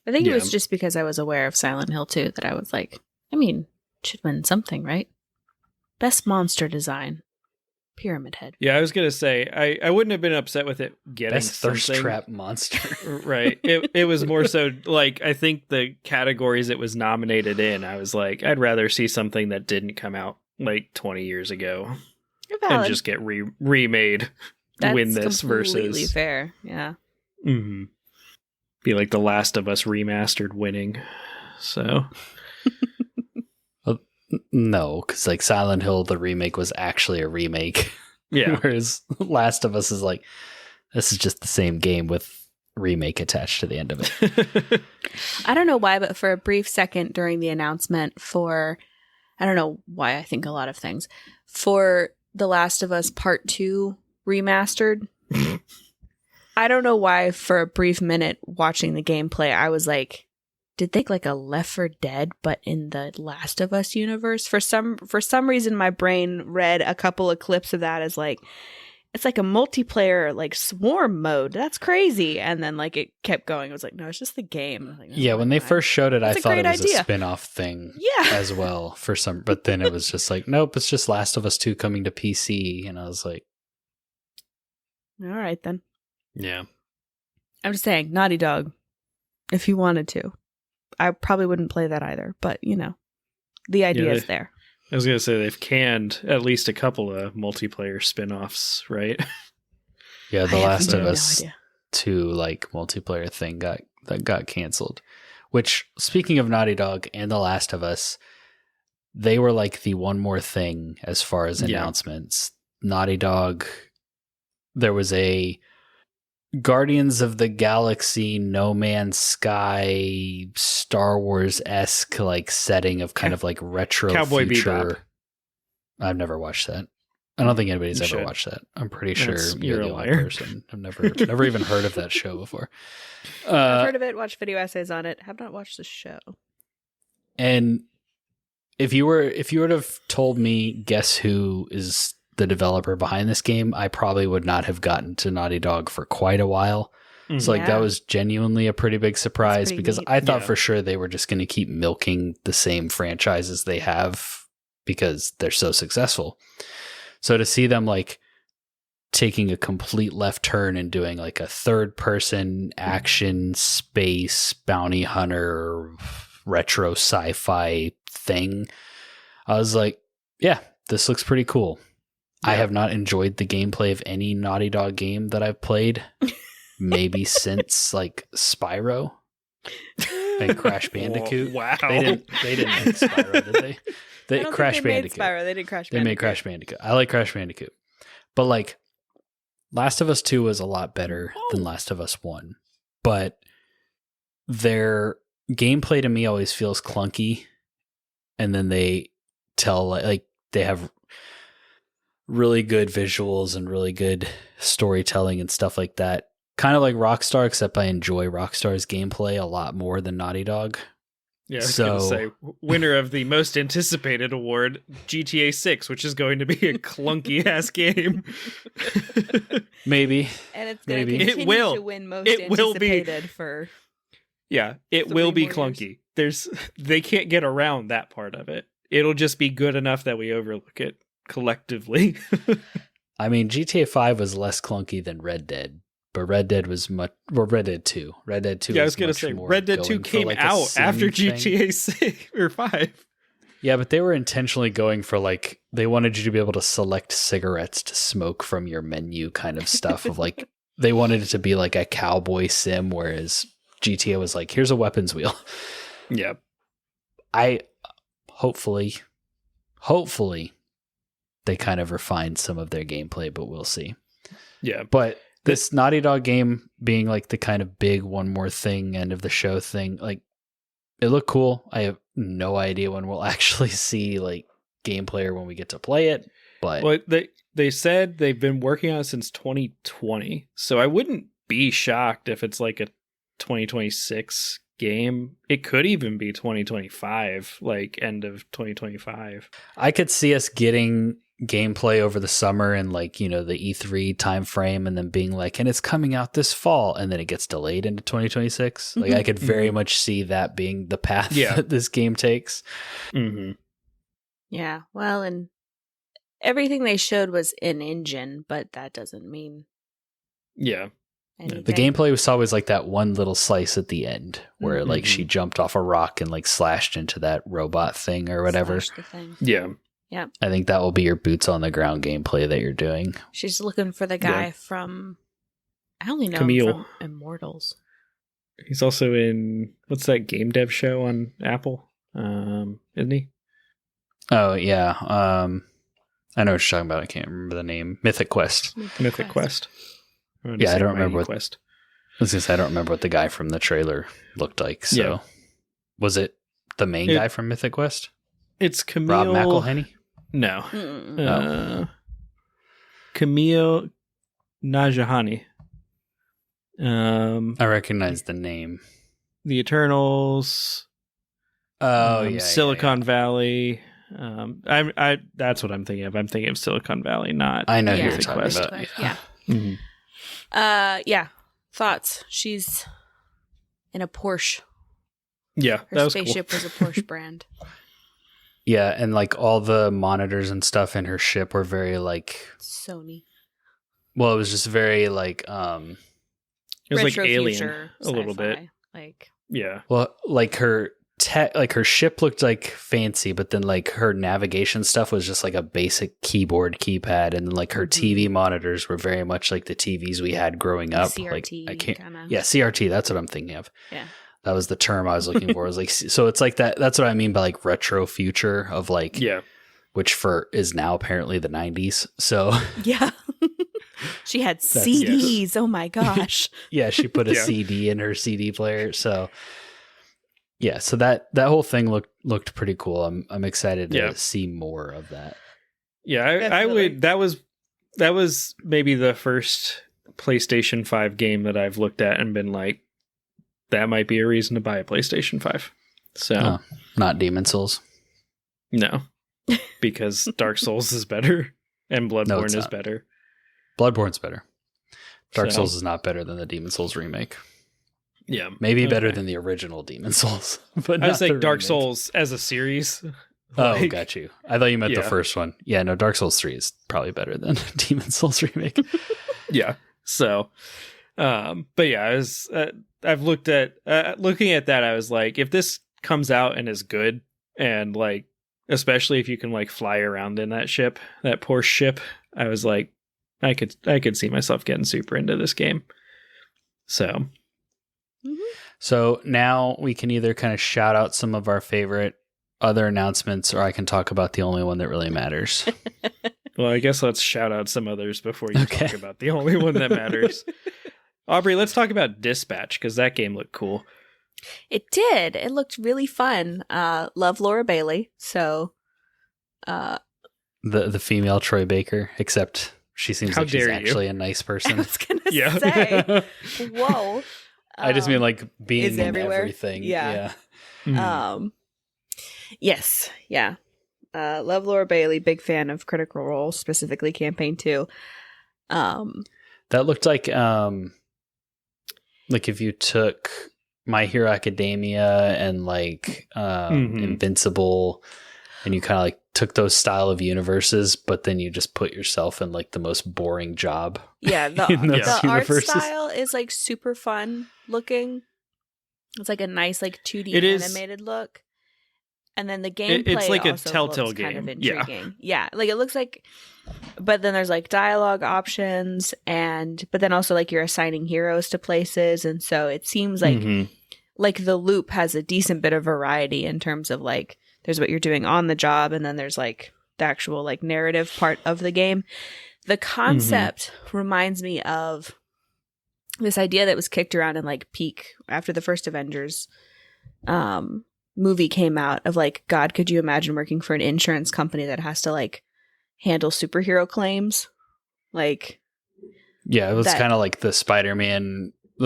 [SPEAKER 3] I think it was just because I was aware of Silent Hill 2 that I was like, I mean, should win something, right? Best monster design. Pyramid Head.
[SPEAKER 2] Yeah, I was going to say, I wouldn't have been upset with it getting
[SPEAKER 1] Best thirst
[SPEAKER 2] something.
[SPEAKER 1] Trap monster.
[SPEAKER 2] Right. It was more so like, I think the categories it was nominated in, I was like, I'd rather see something that didn't come out like 20 years ago. And just get remade.
[SPEAKER 3] That's
[SPEAKER 2] win this versus.
[SPEAKER 3] Completely fair. Yeah.
[SPEAKER 2] Mm-hmm. Be like The Last of Us remastered winning. So.
[SPEAKER 1] No, because like Silent Hill, the remake was actually a remake.
[SPEAKER 2] Yeah.
[SPEAKER 1] Whereas Last of Us is like, this is just the same game with remake attached to the end of it.
[SPEAKER 3] I don't know why, but for a brief second during the announcement for, I don't know why, I think a lot of things, for The Last of Us Part 2 remastered, I don't know why for a brief minute watching the gameplay, I was like, did they like a Left 4 Dead, but in the Last of Us universe? For some reason, my brain read a couple of clips of that as like, it's like a multiplayer like swarm mode. That's crazy. And then like it kept going. It was like, no, it's just the game. Like,
[SPEAKER 1] yeah, when they first showed it, I thought it was
[SPEAKER 3] idea.
[SPEAKER 1] A spin-off thing as well for some. But then it was just like, nope, it's just Last of Us 2 coming to PC. And I was like,
[SPEAKER 3] all right then.
[SPEAKER 2] Yeah.
[SPEAKER 3] I'm just saying, Naughty Dog, if you wanted to. I probably wouldn't play that either, but the idea is there.
[SPEAKER 2] I was going to say they've canned at least a couple of multiplayer spin-offs, right?
[SPEAKER 1] Yeah, The Last of Us 2 like multiplayer thing got canceled. Which, speaking of Naughty Dog and The Last of Us, they were like the one more thing as far as announcements. Naughty Dog, there was a Guardians of the Galaxy, No Man's Sky, Star Wars-esque like setting of kind of like retro
[SPEAKER 2] Cowboy
[SPEAKER 1] future.
[SPEAKER 2] Bebop.
[SPEAKER 1] I've never watched that. I don't think anybody's
[SPEAKER 2] You
[SPEAKER 1] ever
[SPEAKER 2] should.
[SPEAKER 1] watched that. I'm pretty sure
[SPEAKER 2] You're
[SPEAKER 1] you're
[SPEAKER 2] a
[SPEAKER 1] the only
[SPEAKER 2] liar.
[SPEAKER 1] person. I've never even heard of that show before.
[SPEAKER 3] I've heard of it, watched video essays on it, have not watched the show.
[SPEAKER 1] And if you would have told me guess who is the developer behind this game, I probably would not have gotten to Naughty Dog for quite a while. So like that was genuinely a pretty big surprise because
[SPEAKER 3] neat.
[SPEAKER 1] I thought for sure they were just going to keep milking the same franchises they have because they're so successful. So to see them like taking a complete left turn and doing like a third person action space bounty hunter retro sci-fi thing, I was like, yeah, this looks pretty cool. Yeah. I have not enjoyed the gameplay of any Naughty Dog game that I've played. Maybe since like Spyro and Crash Bandicoot.
[SPEAKER 2] Wow.
[SPEAKER 1] They didn't make Spyro, did they? They Crash Bandicoot.
[SPEAKER 3] Made Spyro. They did Crash Bandicoot.
[SPEAKER 1] They made Crash Bandicoot. I like Crash Bandicoot. But like Last of Us 2 was a lot better than Last of Us 1. But their gameplay to me always feels clunky. And then they tell like they have really good visuals and really good storytelling and stuff like that. Kind of like Rockstar, except I enjoy Rockstar's gameplay a lot more than Naughty Dog.
[SPEAKER 2] Yeah, I was going to say, winner of the most anticipated award, GTA 6, which is going to be a clunky-ass game.
[SPEAKER 1] Maybe.
[SPEAKER 3] And it's going to continue to win most anticipated for...
[SPEAKER 2] Yeah, it will be clunky. They can't get around that part of it. It'll just be good enough that we overlook it collectively.
[SPEAKER 1] I mean, GTA 5 was less clunky than Red Dead. But Red Dead was Red Dead 2. Red Dead 2
[SPEAKER 2] Yeah, I was going to say, Red Dead 2 came out after GTA 6 or 5.
[SPEAKER 1] Yeah, but they were intentionally going for like, they wanted you to be able to select cigarettes to smoke from your menu kind of stuff of like, they wanted it to be like a cowboy sim, whereas GTA was like, here's a weapons wheel.
[SPEAKER 2] Yeah.
[SPEAKER 1] I hopefully they kind of refined some of their gameplay, but we'll see.
[SPEAKER 2] Yeah.
[SPEAKER 1] But this Naughty Dog game being like the kind of big one more thing end of the show thing, like it looked cool. I have no idea when we'll actually see like gameplay or when we get to play it. But
[SPEAKER 2] they said they've been working on it since 2020, so I wouldn't be shocked if it's like a 2026 game. It could even be 2025, like end of 2025.
[SPEAKER 1] I could see us getting gameplay over the summer and like, you know, the E3 time frame and then being like, and it's coming out this fall, and then it gets delayed into 2026. Like I could very much see that being the path that this game takes.
[SPEAKER 3] Yeah, well, and everything they showed was in engine, but that doesn't mean anything.
[SPEAKER 1] The gameplay we saw was like that one little slice at the end where like she jumped off a rock and like slashed into that robot thing or whatever.
[SPEAKER 3] The thing.
[SPEAKER 2] Yeah.
[SPEAKER 3] Yeah.
[SPEAKER 1] I think that will be your boots on the ground gameplay that you're doing.
[SPEAKER 3] She's looking for the guy from, I only know
[SPEAKER 2] Camille
[SPEAKER 3] him from Immortals.
[SPEAKER 2] He's also in, what's that game dev show on Apple? Isn't he?
[SPEAKER 1] Oh, yeah. I know what you're talking about. I can't remember the name. Mythic Quest.
[SPEAKER 2] Mythic Quest.
[SPEAKER 1] Yeah, I don't remember what
[SPEAKER 2] Quest.
[SPEAKER 1] I was gonna say, I don't remember what the guy from the trailer looked like. So, was it the main guy from Mythic Quest?
[SPEAKER 2] It's Camille.
[SPEAKER 1] Rob McElhenney?
[SPEAKER 2] No. Camille Najahani.
[SPEAKER 1] I recognize the name.
[SPEAKER 2] The Eternals.
[SPEAKER 1] Oh, yeah.
[SPEAKER 2] Silicon Valley. I that's what I'm thinking of. I'm thinking of Silicon Valley, not.
[SPEAKER 1] I know who you're
[SPEAKER 2] Mythic
[SPEAKER 1] talking
[SPEAKER 2] Quest.
[SPEAKER 1] about.
[SPEAKER 3] Yeah.
[SPEAKER 2] Mm-hmm.
[SPEAKER 3] Yeah. Thoughts? She's in a Porsche.
[SPEAKER 2] Yeah,
[SPEAKER 3] Her
[SPEAKER 2] that was
[SPEAKER 3] spaceship
[SPEAKER 2] cool.
[SPEAKER 3] was a Porsche brand.
[SPEAKER 1] Yeah, and like all the monitors and stuff in her ship were very like
[SPEAKER 3] Sony.
[SPEAKER 1] Well, it was just very like
[SPEAKER 2] It was like
[SPEAKER 3] Retro
[SPEAKER 2] Alien
[SPEAKER 3] future,
[SPEAKER 2] a little
[SPEAKER 3] sci-fi.
[SPEAKER 2] bit.
[SPEAKER 3] Like
[SPEAKER 2] Yeah.
[SPEAKER 1] well, like her her ship looked like fancy, but then like her navigation stuff was just like a basic keyboard keypad, and then like her TV monitors were very much like the TVs we had growing up.
[SPEAKER 3] CRT
[SPEAKER 1] like I can't.
[SPEAKER 3] kinda.
[SPEAKER 1] Yeah, CRT. That's what I'm thinking of.
[SPEAKER 3] Yeah.
[SPEAKER 1] That was the term I was looking for. It was like so. It's like that. That's what I mean by like retro future of like which for is now apparently the 90s. So
[SPEAKER 3] yeah. She had CDs. Oh my gosh.
[SPEAKER 1] yeah, she put a CD in her CD player. So yeah, so that whole thing looked pretty cool. I'm excited to see more of that.
[SPEAKER 2] Yeah, I
[SPEAKER 3] Definitely.
[SPEAKER 2] would. That was maybe the first PlayStation 5 game that I've looked at and been like, that might be a reason to buy a PlayStation 5. So,
[SPEAKER 1] Oh, not Demon Souls.
[SPEAKER 2] no, because Dark Souls is better and Bloodborne is
[SPEAKER 1] not.
[SPEAKER 2] better.
[SPEAKER 1] Bloodborne's better. Dark
[SPEAKER 2] So-
[SPEAKER 1] Souls is not better than the Demon Souls remake.
[SPEAKER 2] Yeah,
[SPEAKER 1] Maybe better
[SPEAKER 2] okay.
[SPEAKER 1] than the original Demon Souls. But
[SPEAKER 2] I was
[SPEAKER 1] not
[SPEAKER 2] like
[SPEAKER 1] the
[SPEAKER 2] Dark
[SPEAKER 1] remake.
[SPEAKER 2] Souls as a series.
[SPEAKER 1] Oh,
[SPEAKER 2] Like,
[SPEAKER 1] got you. I thought you meant the
[SPEAKER 2] Yeah.
[SPEAKER 1] first one. Yeah, no, Dark Souls 3 is probably better than Demon Souls remake.
[SPEAKER 2] Yeah. So, but yeah, I've looked at looking at that. I was like, if this comes out and is good, and like, especially if you can like fly around in that ship, that Porsche ship, I was like, I could see myself getting super into this game. So,
[SPEAKER 1] So now we can either kind of shout out some of our favorite other announcements, or I can talk about the only one that really matters.
[SPEAKER 2] well, I guess let's shout out some others before you
[SPEAKER 1] Okay.
[SPEAKER 2] talk about the only one that matters. Aubrey, let's talk about Dispatch, because that game looked cool.
[SPEAKER 3] It did. It looked really fun. Love Laura Bailey. So,
[SPEAKER 1] The female Troy Baker, except she seems
[SPEAKER 2] How
[SPEAKER 1] like she's
[SPEAKER 2] dare you.
[SPEAKER 1] actually a nice
[SPEAKER 3] I
[SPEAKER 1] person.
[SPEAKER 3] was gonna
[SPEAKER 2] Yeah.
[SPEAKER 3] say, whoa.
[SPEAKER 1] I just mean like being
[SPEAKER 3] is
[SPEAKER 1] in
[SPEAKER 3] everywhere.
[SPEAKER 1] everything.
[SPEAKER 3] Yeah.
[SPEAKER 2] Mhm.
[SPEAKER 3] Yes, yeah. Love Laura Bailey. Big fan of Critical Role, specifically Campaign 2.
[SPEAKER 1] That looked like if you took My Hero Academia and like Invincible, and you kind of like took those style of universes, but then you just put yourself in like the most boring job.
[SPEAKER 3] Yeah, the
[SPEAKER 1] In those
[SPEAKER 3] art
[SPEAKER 1] universes.
[SPEAKER 3] style is like super fun looking. It's like a nice like 2D
[SPEAKER 2] It is-
[SPEAKER 3] animated look. And then the gameplay
[SPEAKER 2] It's like a
[SPEAKER 3] also
[SPEAKER 2] Telltale
[SPEAKER 3] looks kind of
[SPEAKER 2] game. Yeah.
[SPEAKER 3] intriguing. Yeah, like it looks like, but then there's like dialogue options, but then also like you're assigning heroes to places, and so it seems like
[SPEAKER 2] Mhm.
[SPEAKER 3] like the loop has a decent bit of variety in terms of like there's what you're doing on the job, and then there's like the actual like narrative part of the game. The concept reminds me of this idea that was kicked around in like peak after the first Avengers movie came out of like, God, could you imagine working for an insurance company that has to like handle superhero claims? Like,
[SPEAKER 1] Yeah, it was
[SPEAKER 3] That-
[SPEAKER 1] kind of like the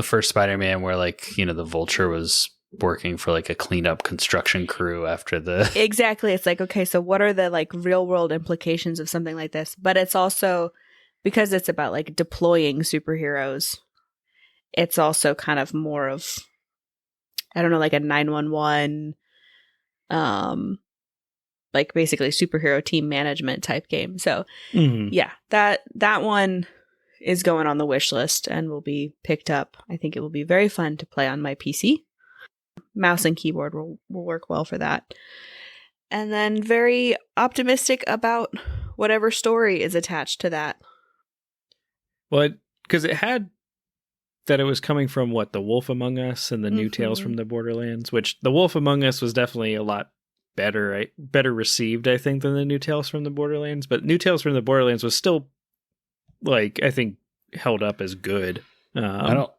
[SPEAKER 1] first Spider-Man where like, the Vulture was working for like a cleanup construction crew after the
[SPEAKER 3] exactly. It's like, okay, so what are the like real world implications of something like this? But it's also because it's about like deploying superheroes, it's also kind of more of, I don't know, like a 911, like basically superhero team management type game. So
[SPEAKER 2] Mhm.
[SPEAKER 3] yeah, that one is going on the wish list and will be picked up. I think it will be very fun to play on my PC. Mouse and keyboard will work well for that. And then very optimistic about whatever story is attached to that.
[SPEAKER 2] Well, because it had that it was coming from The Wolf Among Us and the new Tales
[SPEAKER 3] Mhm.
[SPEAKER 2] from the Borderlands, which The Wolf Among Us was definitely a lot better received, I think, than the new Tales from the Borderlands. But new Tales from the Borderlands was still, like, I think, held up as good.
[SPEAKER 1] Are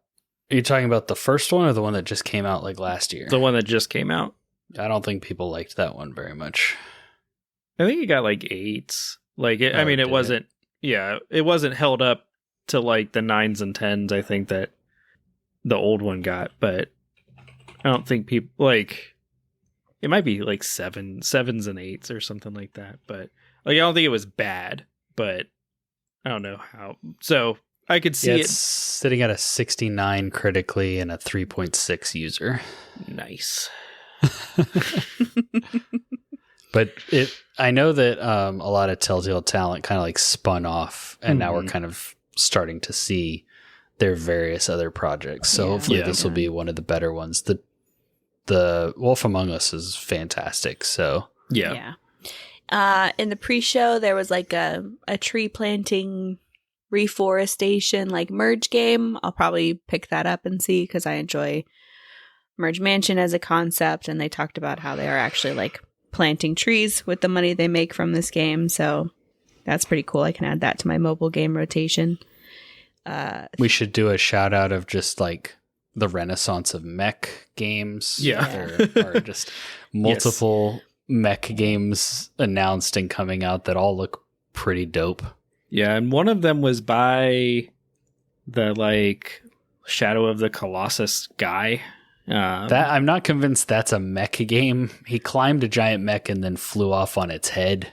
[SPEAKER 1] you talking about the first one or the one that just came out like last year?
[SPEAKER 2] The one that just came out.
[SPEAKER 1] I don't think people liked that one very much.
[SPEAKER 2] I think it got like 8s. Like,
[SPEAKER 1] Oh,
[SPEAKER 2] I mean,
[SPEAKER 1] did
[SPEAKER 2] it wasn't. Yeah, it wasn't held up to like the 9s and 10s. I think that the old one got, but I don't think people like. It might be like 7s and 8s or something like that. But like, I don't think it was bad. But I don't know how. So I could see
[SPEAKER 1] It's sitting at a 69 critically and a 3.6 user.
[SPEAKER 2] it. Nice.
[SPEAKER 1] But I know that a lot of Telltale talent kind of like spun off, and now we're
[SPEAKER 2] Mhm.
[SPEAKER 1] kind of starting to see their various other projects. So
[SPEAKER 3] Yeah.
[SPEAKER 1] hopefully
[SPEAKER 2] Yeah.
[SPEAKER 1] this will be one of the better ones. The Wolf Among Us is fantastic. So
[SPEAKER 2] Yeah.
[SPEAKER 3] In the pre-show, there was like a tree planting reforestation like merge game. I'll probably pick that up and see because I enjoy Merge Mansion as a concept, and they talked about how they are actually like planting trees with the money they make from this game. So that's pretty cool. I can add that to my mobile game rotation.
[SPEAKER 1] we should do a shout out of just like the renaissance of mech games.
[SPEAKER 2] Yeah.
[SPEAKER 1] There are just multiple mech games announced and coming out that all look pretty dope.
[SPEAKER 2] Yeah, and one of them was by the like Shadow of the Colossus guy.
[SPEAKER 1] That I'm not convinced that's a mech game. He climbed a giant mech and then flew off on its head.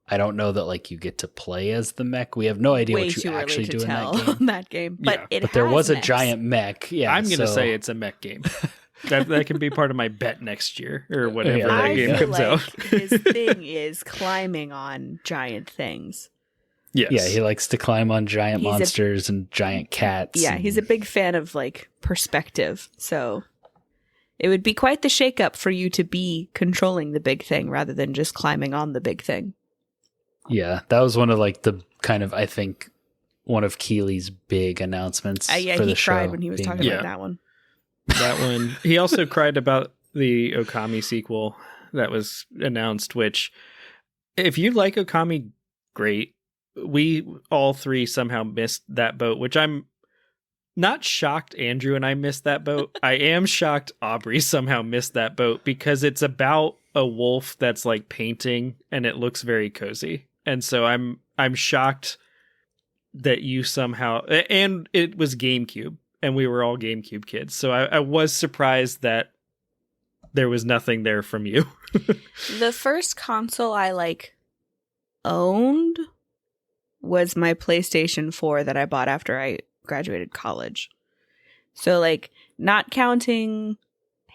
[SPEAKER 1] I don't know that like you get to play as the mech. We have no idea
[SPEAKER 3] Way
[SPEAKER 1] what
[SPEAKER 3] too
[SPEAKER 1] you
[SPEAKER 3] early
[SPEAKER 1] actually
[SPEAKER 3] to
[SPEAKER 1] do in
[SPEAKER 3] tell
[SPEAKER 1] that game.
[SPEAKER 3] on that game. But
[SPEAKER 2] Yeah.
[SPEAKER 1] But there was a
[SPEAKER 3] mechs.
[SPEAKER 1] giant mech. Yeah,
[SPEAKER 2] I'm going to
[SPEAKER 1] so-
[SPEAKER 2] say it's a mech game. That can be part of my bet next year or whatever
[SPEAKER 1] Yeah,
[SPEAKER 2] that
[SPEAKER 3] I
[SPEAKER 2] game
[SPEAKER 3] feel
[SPEAKER 2] comes
[SPEAKER 3] like
[SPEAKER 2] out.
[SPEAKER 3] his thing is climbing on giant things.
[SPEAKER 2] Yes.
[SPEAKER 1] Yeah, he likes to climb on giant
[SPEAKER 3] He's a-
[SPEAKER 1] monsters and giant cats.
[SPEAKER 3] Yeah, he's a big fan of like perspective. So it would be quite the shakeup for you to be controlling the big thing rather than just climbing on the big thing.
[SPEAKER 1] Yeah, that was one of like the kind of, I think, one of Keeley's big announcements.
[SPEAKER 3] Yeah,
[SPEAKER 1] for
[SPEAKER 3] he
[SPEAKER 1] the show
[SPEAKER 3] cried when he was
[SPEAKER 1] being-
[SPEAKER 3] talking
[SPEAKER 2] Yeah.
[SPEAKER 3] about that one.
[SPEAKER 2] That one. He also cried about the Okami sequel that was announced, which, if you like Okami, great. We all three somehow missed that boat, which I'm not shocked Andrew and I missed that boat. I am shocked Aubrey somehow missed that boat because it's about a wolf that's like painting and it looks very cozy. And so I'm shocked that you somehow, and it was GameCube and we were all GameCube kids. So I was surprised that there was nothing there from you.
[SPEAKER 3] The first console I like owned was my PlayStation 4 that I bought after I graduated college. So like not counting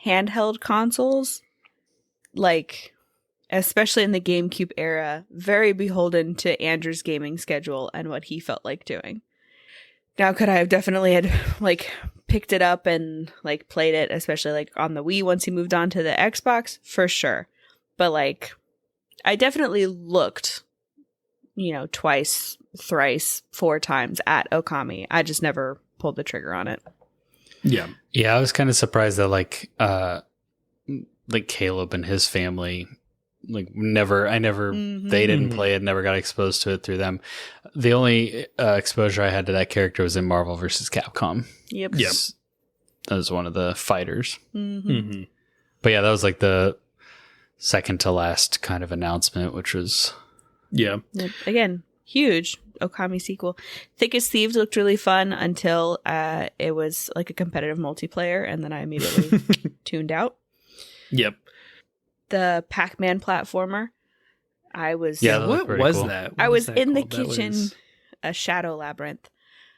[SPEAKER 3] handheld consoles, like especially in the GameCube era, very beholden to Andrew's gaming schedule and what he felt like doing. Now, could I have definitely had like picked it up and like played it, especially like on the Wii once he moved on to the Xbox? For sure. But like, I definitely looked, twice, thrice, 4 times at Okami. I just never pulled the trigger on it.
[SPEAKER 2] Yeah.
[SPEAKER 1] Yeah, I was kind of surprised that like Caleb and his family, they didn't play it, never got exposed to it through them. The only exposure I had to that character was in Marvel vs. Capcom.
[SPEAKER 3] Yep.
[SPEAKER 2] Yep.
[SPEAKER 1] That was one of the fighters.
[SPEAKER 3] Mm-hmm.
[SPEAKER 2] Mm-hmm.
[SPEAKER 1] But yeah, that was like the second to last kind of announcement, which was...
[SPEAKER 2] Yeah.
[SPEAKER 3] Yep. Again, huge Okami sequel. Thick as Thieves looked really fun until it was like a competitive multiplayer, and then I immediately tuned out.
[SPEAKER 2] Yep.
[SPEAKER 3] The Pac-Man platformer. I was
[SPEAKER 1] Yeah, that
[SPEAKER 2] What
[SPEAKER 1] looked pretty
[SPEAKER 2] was
[SPEAKER 1] cool.
[SPEAKER 2] that? What
[SPEAKER 3] I was
[SPEAKER 2] that
[SPEAKER 3] in the
[SPEAKER 2] called? That
[SPEAKER 3] kitchen,
[SPEAKER 2] was-
[SPEAKER 3] a Shadow Labyrinth.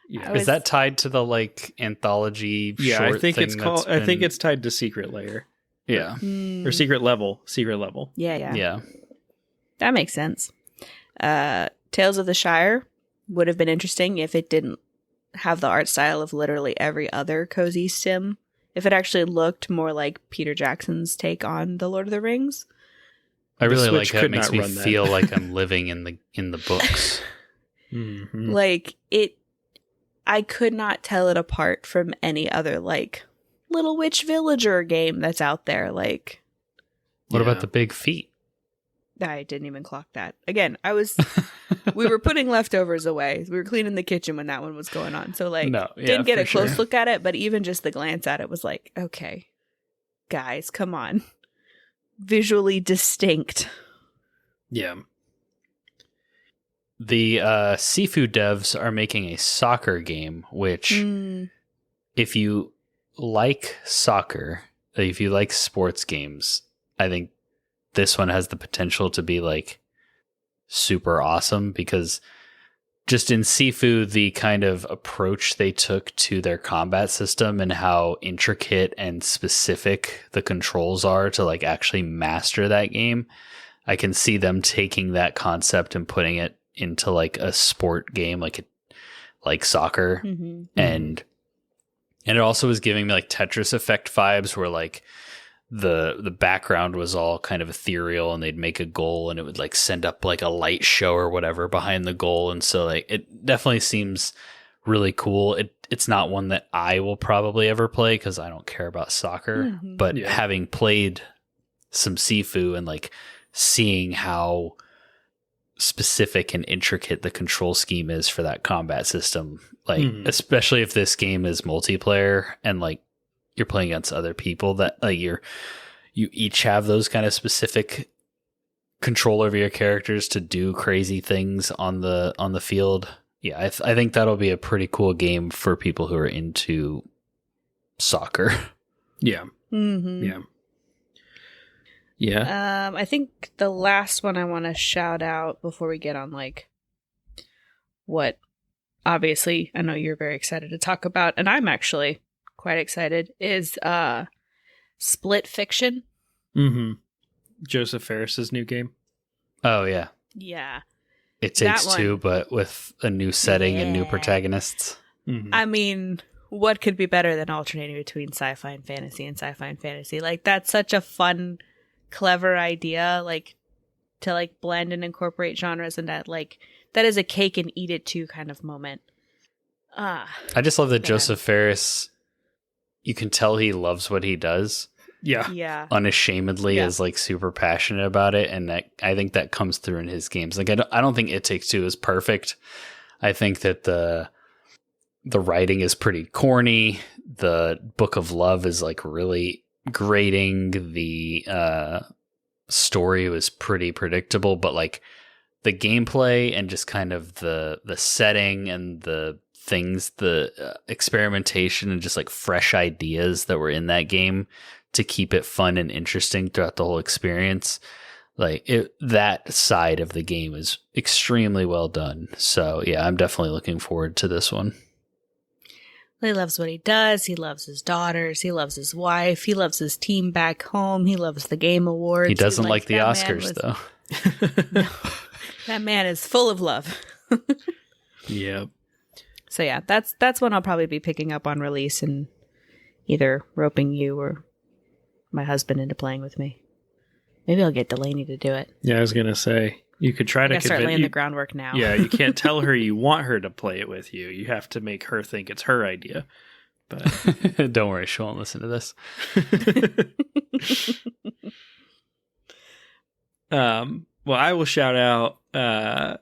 [SPEAKER 2] Yeah.
[SPEAKER 3] I was-
[SPEAKER 1] Is that tied to the like anthology
[SPEAKER 2] Yeah,
[SPEAKER 1] short
[SPEAKER 2] I think
[SPEAKER 1] thing
[SPEAKER 2] it's called.
[SPEAKER 1] that's
[SPEAKER 2] I think
[SPEAKER 1] been-
[SPEAKER 2] it's tied to Secret Layer
[SPEAKER 1] Yeah.
[SPEAKER 2] or Secret Level. Secret Level.
[SPEAKER 3] Yeah.
[SPEAKER 1] Yeah.
[SPEAKER 3] That makes sense. Tales of the Shire would have been interesting if it didn't have the art style of literally every other cozy sim. If it actually looked more like Peter Jackson's take on The Lord of the Rings.
[SPEAKER 1] I
[SPEAKER 2] The
[SPEAKER 1] really like
[SPEAKER 2] Switch
[SPEAKER 1] how it
[SPEAKER 2] could
[SPEAKER 1] makes
[SPEAKER 2] not
[SPEAKER 1] me
[SPEAKER 2] run that.
[SPEAKER 1] feel like I'm living in the books.
[SPEAKER 2] Mm-hmm.
[SPEAKER 3] Like it, I could not tell it apart from any other like Little Witch Villager game that's out there. Like
[SPEAKER 1] What
[SPEAKER 2] Yeah.
[SPEAKER 1] about the big feet?
[SPEAKER 3] I didn't even clock that. Again, we were putting leftovers away. We were cleaning the kitchen when that one was going on. So like
[SPEAKER 1] No, yeah,
[SPEAKER 3] didn't get
[SPEAKER 1] for
[SPEAKER 3] a close
[SPEAKER 1] sure.
[SPEAKER 3] look at it, but even just the glance at it was like, okay, guys, come on. Visually distinct.
[SPEAKER 2] Yeah.
[SPEAKER 1] The Sifu devs are making a soccer game, which if you like soccer, if you like sports games, I think this one has the potential to be like super awesome, because just in Sifu, the kind of approach they took to their combat system and how intricate and specific the controls are to like actually master that game, I can see them taking that concept and putting it into like a sport game, like soccer.
[SPEAKER 3] Mm-hmm.
[SPEAKER 1] And it also was giving me like Tetris Effect vibes, where like the background was all kind of ethereal, and they'd make a goal and it would like send up like a light show or whatever behind the goal. And so like it definitely seems really cool. It's not one that I will probably ever play because I don't care about soccer,
[SPEAKER 3] Mhm.
[SPEAKER 1] but
[SPEAKER 2] Yeah.
[SPEAKER 1] having played some Sifu and like seeing how specific and intricate the control scheme is for that combat system, like especially if this game is multiplayer and like you're playing against other people that like you each have those kind of specific control over your characters to do crazy things on the field. Yeah, I think that'll be a pretty cool game for people who are into soccer.
[SPEAKER 2] Yeah.
[SPEAKER 3] Mm-hmm.
[SPEAKER 2] Yeah. Yeah.
[SPEAKER 3] I think the last one I want to shout out before we get on like what obviously I know you're very excited to talk about, and I'm actually quite excited, is Split Fiction.
[SPEAKER 2] Mm-hmm. Joseph Ferris's new game.
[SPEAKER 1] Oh yeah.
[SPEAKER 3] Yeah.
[SPEAKER 1] It Takes Two, but with a new setting and new protagonists.
[SPEAKER 2] Mm-hmm.
[SPEAKER 3] I mean, what could be better than alternating between sci-fi and fantasy? Like, that's such a fun, clever idea, like, to, like, blend and incorporate genres, and that, like, that is a cake and eat it too kind of moment.
[SPEAKER 1] I just love that Joseph Ferris, you can tell he loves what he does.
[SPEAKER 3] Yeah.
[SPEAKER 1] Unashamedly is like super passionate about it, and that I think that comes through in his games. Like I don't think It Takes Two is perfect. I think that the writing is pretty corny. The Book of Love is like really grating. The story was pretty predictable, but like the gameplay and just kind of the setting and the things, the experimentation and just like fresh ideas that were in that game to keep it fun and interesting throughout the whole experience. Like that side of the game is extremely well done. So yeah, I'm definitely looking forward to this one.
[SPEAKER 3] He loves what he does. He loves his daughters. He loves his wife. He loves his team back home. He loves the Game Awards.
[SPEAKER 1] He doesn't like the Oscars though.
[SPEAKER 3] No, that man is full of love.
[SPEAKER 2] Yeah.
[SPEAKER 3] So yeah, that's one I'll probably be picking up on release and either roping you or my husband into playing with me. Maybe I'll get Delaney to do it.
[SPEAKER 2] Yeah, I was gonna say you could try to convince.
[SPEAKER 3] Start laying the groundwork now.
[SPEAKER 2] Yeah, you can't tell her you want her to play it with you. You have to make her think it's her idea. But
[SPEAKER 1] don't worry, she won't listen to this.
[SPEAKER 2] Well, I will shout out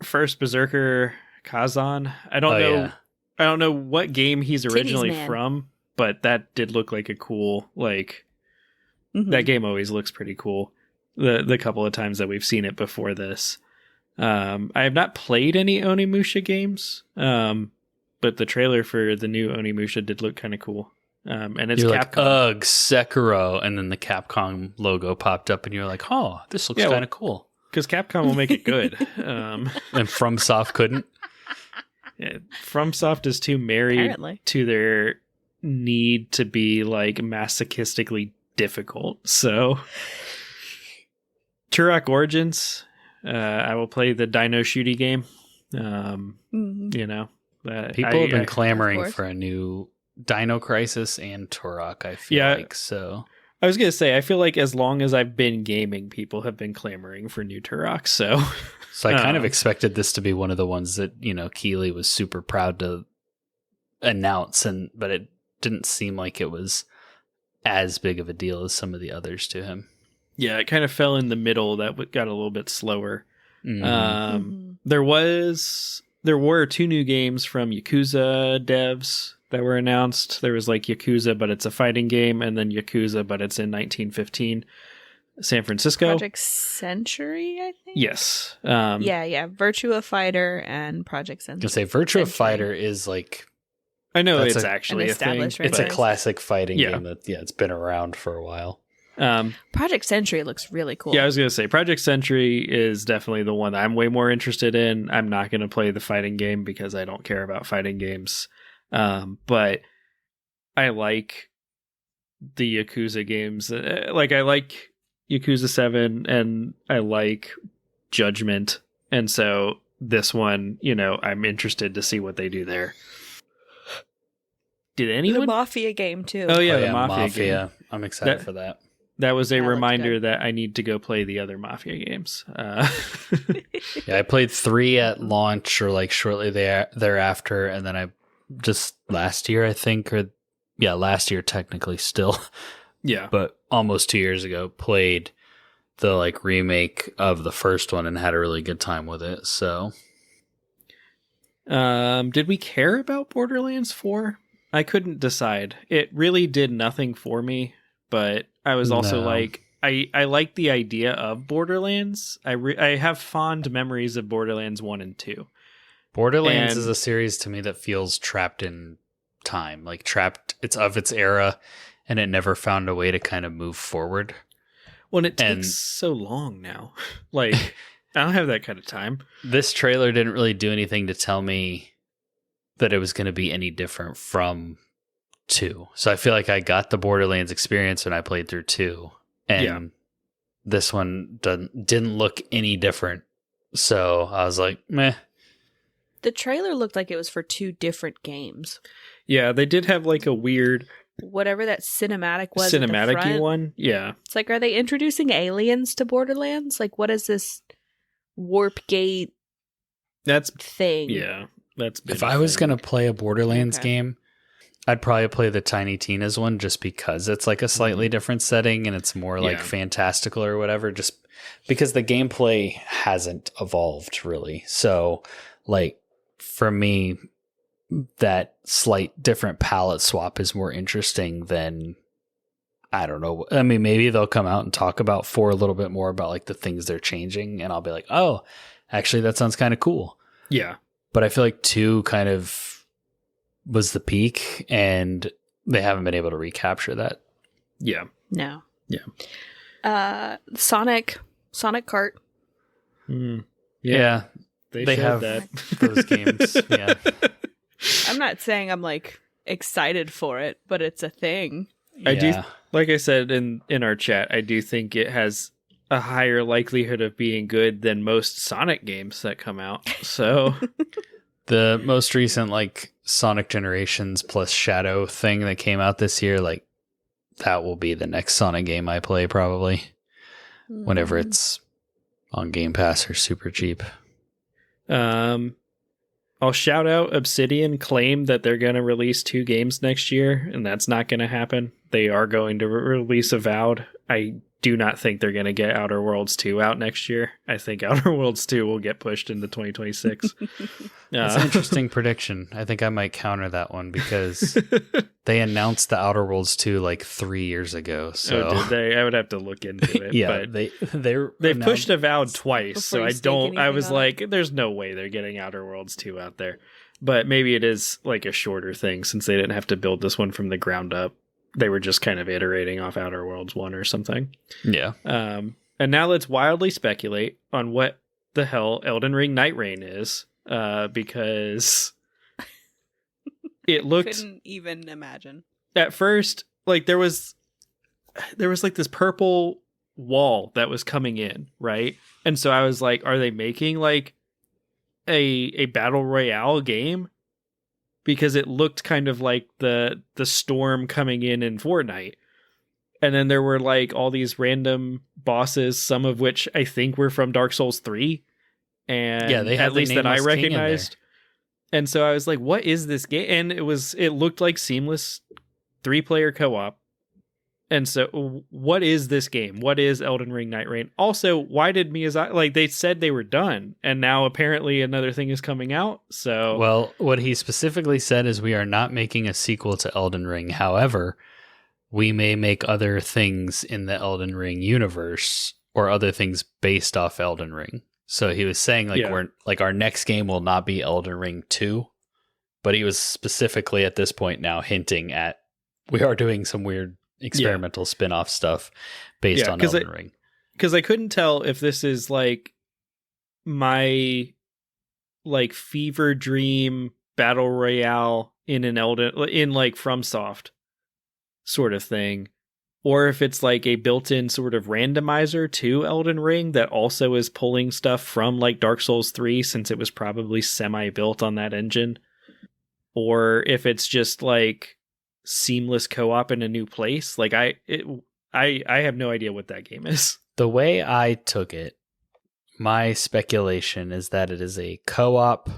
[SPEAKER 2] first Berserker Kazan. I don't know. Yeah. I don't know what game he's originally from, but that did look like a cool that game always looks pretty cool. The couple of times that we've seen it before this. I have not played any Onimusha games, but the trailer for the new Onimusha did look kind of cool. And it's
[SPEAKER 1] you're
[SPEAKER 2] Capcom.
[SPEAKER 1] Like, ugh, Sekiro, and then the Capcom logo popped up, and you're like, oh, this looks kind of cool.
[SPEAKER 2] Because Capcom will make it good.
[SPEAKER 1] And FromSoft couldn't.
[SPEAKER 2] Yeah, FromSoft is too married to their need to be like masochistically difficult. So, Turok Origins, I will play the Dino Shooty game. You know,
[SPEAKER 1] people have been clamoring for a new Dino Crisis and Turok. I feel like so.
[SPEAKER 2] I was gonna say, I feel like as long as I've been gaming, people have been clamoring for new Turok. So
[SPEAKER 1] I kind of expected this to be one of the ones that, you know, Keeley was super proud to announce, but it didn't seem like it was as big of a deal as some of the others to him.
[SPEAKER 2] Yeah, it kind of fell in the middle. That got a little bit slower.
[SPEAKER 1] Mm-hmm.
[SPEAKER 2] There were 2 new games from Yakuza devs that were announced. There was like Yakuza, but it's a fighting game, and then Yakuza, but it's in 1915 San Francisco.
[SPEAKER 3] Project Century, I think?
[SPEAKER 2] Yes.
[SPEAKER 3] Yeah. Virtua Fighter and Project Century.
[SPEAKER 1] I'll say Virtua Fighter is like...
[SPEAKER 2] I know it's actually a thing.
[SPEAKER 1] It's a classic fighting game that, it's been around for a while.
[SPEAKER 3] Project Century looks really cool.
[SPEAKER 2] Yeah, I was going to say, Project Century is definitely the one I'm way more interested in. I'm not going to play the fighting game because I don't care about fighting games. But I like the Yakuza games. Like, I like Yakuza 7 and I like Judgment. And so this one, you know, I'm interested to see what they do there. Did anyone?
[SPEAKER 3] The Mafia game, too.
[SPEAKER 2] Oh, yeah, the Mafia game.
[SPEAKER 1] I'm excited for that.
[SPEAKER 2] That was a reminder that I need to go play the other Mafia games.
[SPEAKER 1] Yeah, I played 3 at launch or like shortly thereafter, and then I just last year, I think, last year technically still.
[SPEAKER 2] Yeah.
[SPEAKER 1] But almost 2 years ago, played the like remake of the first one and had a really good time with it. So,
[SPEAKER 2] did we care about Borderlands 4? I couldn't decide. It really did nothing for me, but I was also like, I like the idea of Borderlands. I have fond memories of Borderlands 1 and 2.
[SPEAKER 1] Borderlands is a series to me that feels trapped in time, like trapped. It's of its era, and it never found a way to kind of move forward.
[SPEAKER 2] Well, it takes so long now. Like, I don't have that kind of time.
[SPEAKER 1] This trailer didn't really do anything to tell me that it was going to be any different from 2. So I feel like I got the Borderlands experience when I played through 2. And this one didn't look any different. So I was like, meh.
[SPEAKER 3] The trailer looked like it was for 2 different games.
[SPEAKER 2] Yeah, they did have like a weird...
[SPEAKER 3] Whatever that cinematic was.
[SPEAKER 2] Cinematic-y one? Yeah.
[SPEAKER 3] It's like, are they introducing aliens to Borderlands? Like, what is this warp gate thing?
[SPEAKER 2] Yeah.
[SPEAKER 1] If I was going to play a Borderlands game, I'd probably play the Tiny Tina's one just because it's like a slightly different setting and it's more like fantastical or whatever, just because the gameplay hasn't evolved really. So like for me, that slight different palette swap is more interesting than, I don't know. I mean, maybe they'll come out and talk about 4 a little bit more about like the things they're changing. And I'll be like, oh, actually that sounds kind of cool.
[SPEAKER 2] Yeah.
[SPEAKER 1] But I feel like 2 kind of was the peak, and they haven't been able to recapture that.
[SPEAKER 2] Yeah.
[SPEAKER 3] No.
[SPEAKER 2] Yeah.
[SPEAKER 3] Sonic Kart.
[SPEAKER 1] Yeah. They have
[SPEAKER 2] that.
[SPEAKER 1] Those games. Yeah.
[SPEAKER 3] I'm not saying I'm like excited for it, but it's a thing.
[SPEAKER 2] I do, like I said in our chat, I do think it has a higher likelihood of being good than most Sonic games that come out. So
[SPEAKER 1] the most recent like Sonic Generations plus Shadow thing that came out this year, like that will be the next Sonic game I play probably whenever it's on Game Pass or super cheap.
[SPEAKER 2] I'll shout out Obsidian claim that they're going to release 2 games next year, and that's not going to happen. They are going to release Avowed. I do not think they're going to get Outer Worlds 2 out next year. I think Outer Worlds 2 will get pushed into 2026.
[SPEAKER 1] That's an interesting prediction. I think I might counter that one because they announced the Outer Worlds 2 like 3 years ago. So
[SPEAKER 2] did they? I would have to look into it.
[SPEAKER 1] Yeah,
[SPEAKER 2] but they've pushed Avowed twice, so I was like, there's no way they're getting Outer Worlds 2 out there. But maybe it is like a shorter thing since they didn't have to build this one from the ground up. They were just kind of iterating off Outer Worlds 1 or something.
[SPEAKER 1] Yeah.
[SPEAKER 2] And now let's wildly speculate on what the hell Elden Ring Night Rain is, because it looked...
[SPEAKER 3] Couldn't even imagine.
[SPEAKER 2] At first, like there was like this purple wall that was coming in, right? And so I was like, are they making like a battle royale game? Because it looked kind of like the storm coming in Fortnite. And then there were like all these random bosses, some of which I think were from Dark Souls 3. And
[SPEAKER 1] yeah, they had
[SPEAKER 2] at least that I recognized. And so I was like, what is this game? And it looked like seamless 3-player co-op. And so what is this game? What is Elden Ring Night Rain? Also, why did Miyazaki, like they said they were done and now apparently another thing is coming out. So,
[SPEAKER 1] well, what he specifically said is we are not making a sequel to Elden Ring. However, we may make other things in the Elden Ring universe or other things based off Elden Ring. So he was saying like we're like our next game will not be Elden Ring 2, but he was specifically at this point now hinting at we are doing some weird experimental spin-off stuff based on Elden Ring.
[SPEAKER 2] Because I couldn't tell if this is like my like fever dream battle royale in like FromSoft sort of thing, or if it's like a built-in sort of randomizer to Elden Ring that also is pulling stuff from like Dark Souls 3 since it was probably semi-built on that engine, or if it's just like seamless co-op in a new place. Like I have no idea what that game is.
[SPEAKER 1] The way I took it, my speculation is that it is a co-op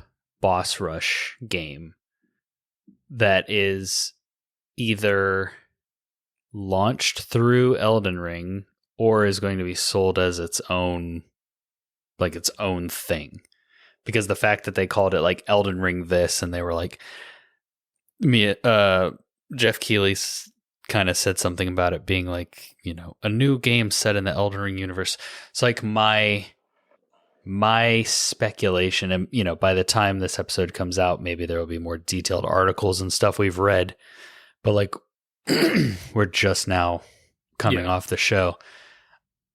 [SPEAKER 1] boss rush game that is either launched through Elden Ring or is going to be sold as its own thing. Because the fact that they called it like Elden Ring this and they were like Jeff Keighley kind of said something about it being like, you know, a new game set in the Elden Ring universe. It's like my speculation, and you know, by the time this episode comes out, maybe there will be more detailed articles and stuff we've read, but like we're just now coming off the show.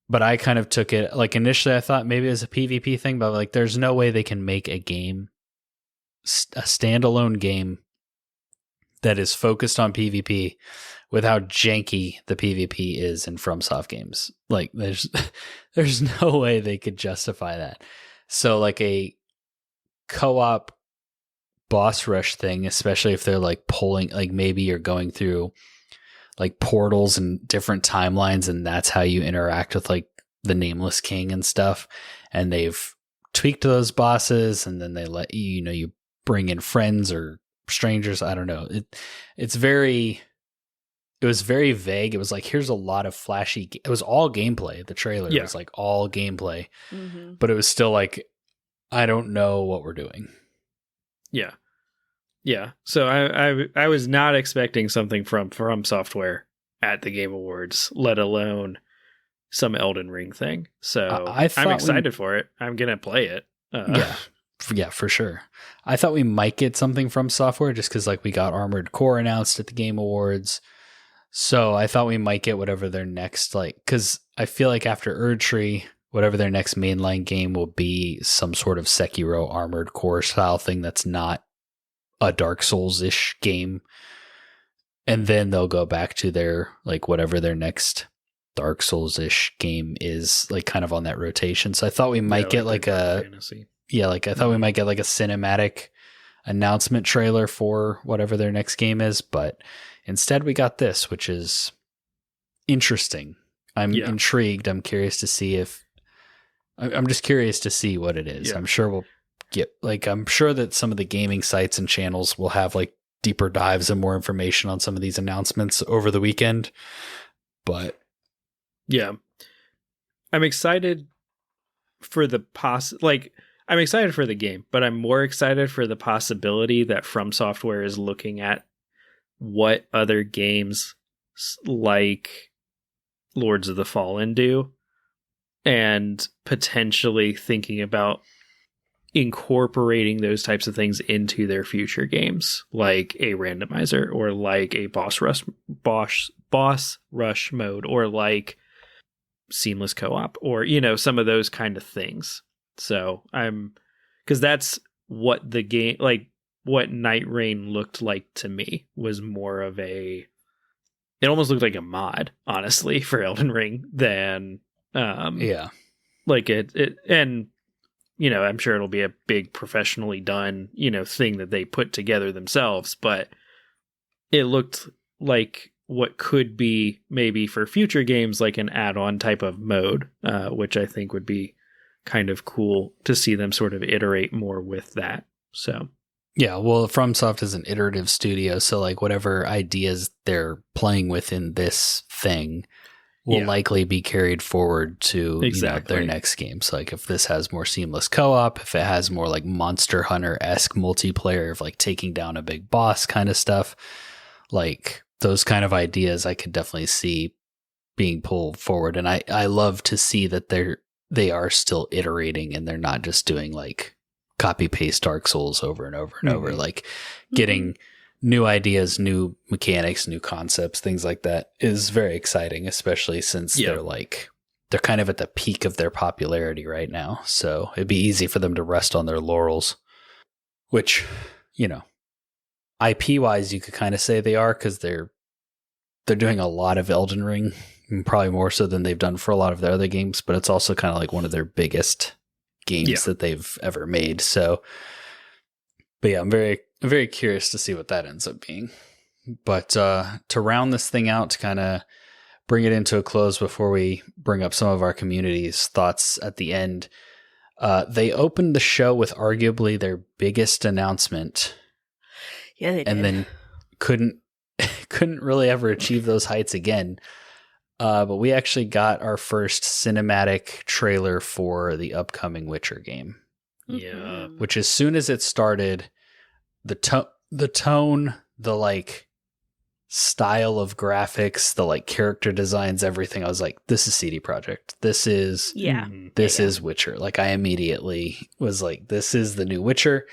[SPEAKER 1] But I kind of took it like initially I thought maybe it was a PvP thing, but like there's no way they can make a game, a standalone game that is focused on PvP with how janky the PvP is in FromSoft games. Like there's no way they could justify that. So like a co-op boss rush thing, especially if they're like pulling, like maybe you're going through like portals and different timelines, and that's how you interact with like the Nameless King and stuff. And they've tweaked those bosses, and then they let you, you know, you bring in friends or strangers. I don't know. It was very vague. It was like, here's a lot of flashy. It was all gameplay. The trailer was like all gameplay, but it was still like, I don't know what we're doing.
[SPEAKER 2] Yeah. Yeah. So I was not expecting something from Software at the Game Awards, let alone some Elden Ring thing. So I'm excited for it. I'm going to play it.
[SPEAKER 1] Yeah, for sure. I thought we might get something from Software just because like we got Armored Core announced at the Game Awards. So I thought we might get whatever their next, like, because I feel like after Erdtree, whatever their next mainline game will be some sort of Sekiro Armored Core style thing that's not a Dark Souls-ish game. And then they'll go back to their, like, whatever their next Dark Souls-ish game is, like, kind of on that rotation. So I thought we might get like a fantasy. Yeah, like I thought we might get like a cinematic announcement trailer for whatever their next game is, but instead we got this, which is interesting. I'm intrigued. I'm curious to see I'm just curious to see what it is. I'm sure we'll get, like, I'm sure that some of the gaming sites and channels will have like deeper dives and more information on some of these announcements over the weekend. But
[SPEAKER 2] yeah, I'm excited for the I'm excited for the game, but I'm more excited for the possibility that From Software is looking at what other games like Lords of the Fallen do, and potentially thinking about incorporating those types of things into their future games, like a randomizer or like a boss rush mode, or like seamless co-op, or, you know, some of those kind of things. So because that's what the game, like what Night Rain looked like to me, was more of it almost looked like a mod, honestly, for Elden Ring than, like it, and, you know, I'm sure it'll be a big professionally done, you know, thing that they put together themselves, but it looked like what could be maybe for future games, like an add-on type of mode, which I think would be kind of cool to see them sort of iterate more with that. So
[SPEAKER 1] yeah, well, FromSoft is an iterative studio, so like whatever ideas they're playing with in this thing will likely be carried forward to you know, their next games. Like if this has more seamless co-op, if it has more like Monster Hunter-esque multiplayer of like taking down a big boss kind of stuff, like those kind of ideas I could definitely see being pulled forward. And I love to see that they are still iterating, and they're not just doing like copy paste Dark Souls over and over and over, like getting new ideas, new mechanics, new concepts, things like that is very exciting, especially since they're kind of at the peak of their popularity right now. So it'd be easy for them to rest on their laurels, which, you know, IP wise, you could kind of say they are, because they're doing a lot of Elden Ring, probably more so than they've done for a lot of their other games, but it's also kind of like one of their biggest games that they've ever made. So, but yeah, I'm very, very curious to see what that ends up being. But to round this thing out, to kind of bring it into a close before we bring up some of our community's thoughts at the end, they opened the show with arguably their biggest announcement.
[SPEAKER 3] Yeah, they did.
[SPEAKER 1] And then couldn't really ever achieve those heights again. But we actually got our first cinematic trailer for the upcoming Witcher game.
[SPEAKER 2] Yeah.
[SPEAKER 1] Which, as soon as it started, the tone, the like style of graphics, the like character designs, everything, I was like, this is CD Projekt. This is is Witcher. Like I immediately was like, this is the new Witcher.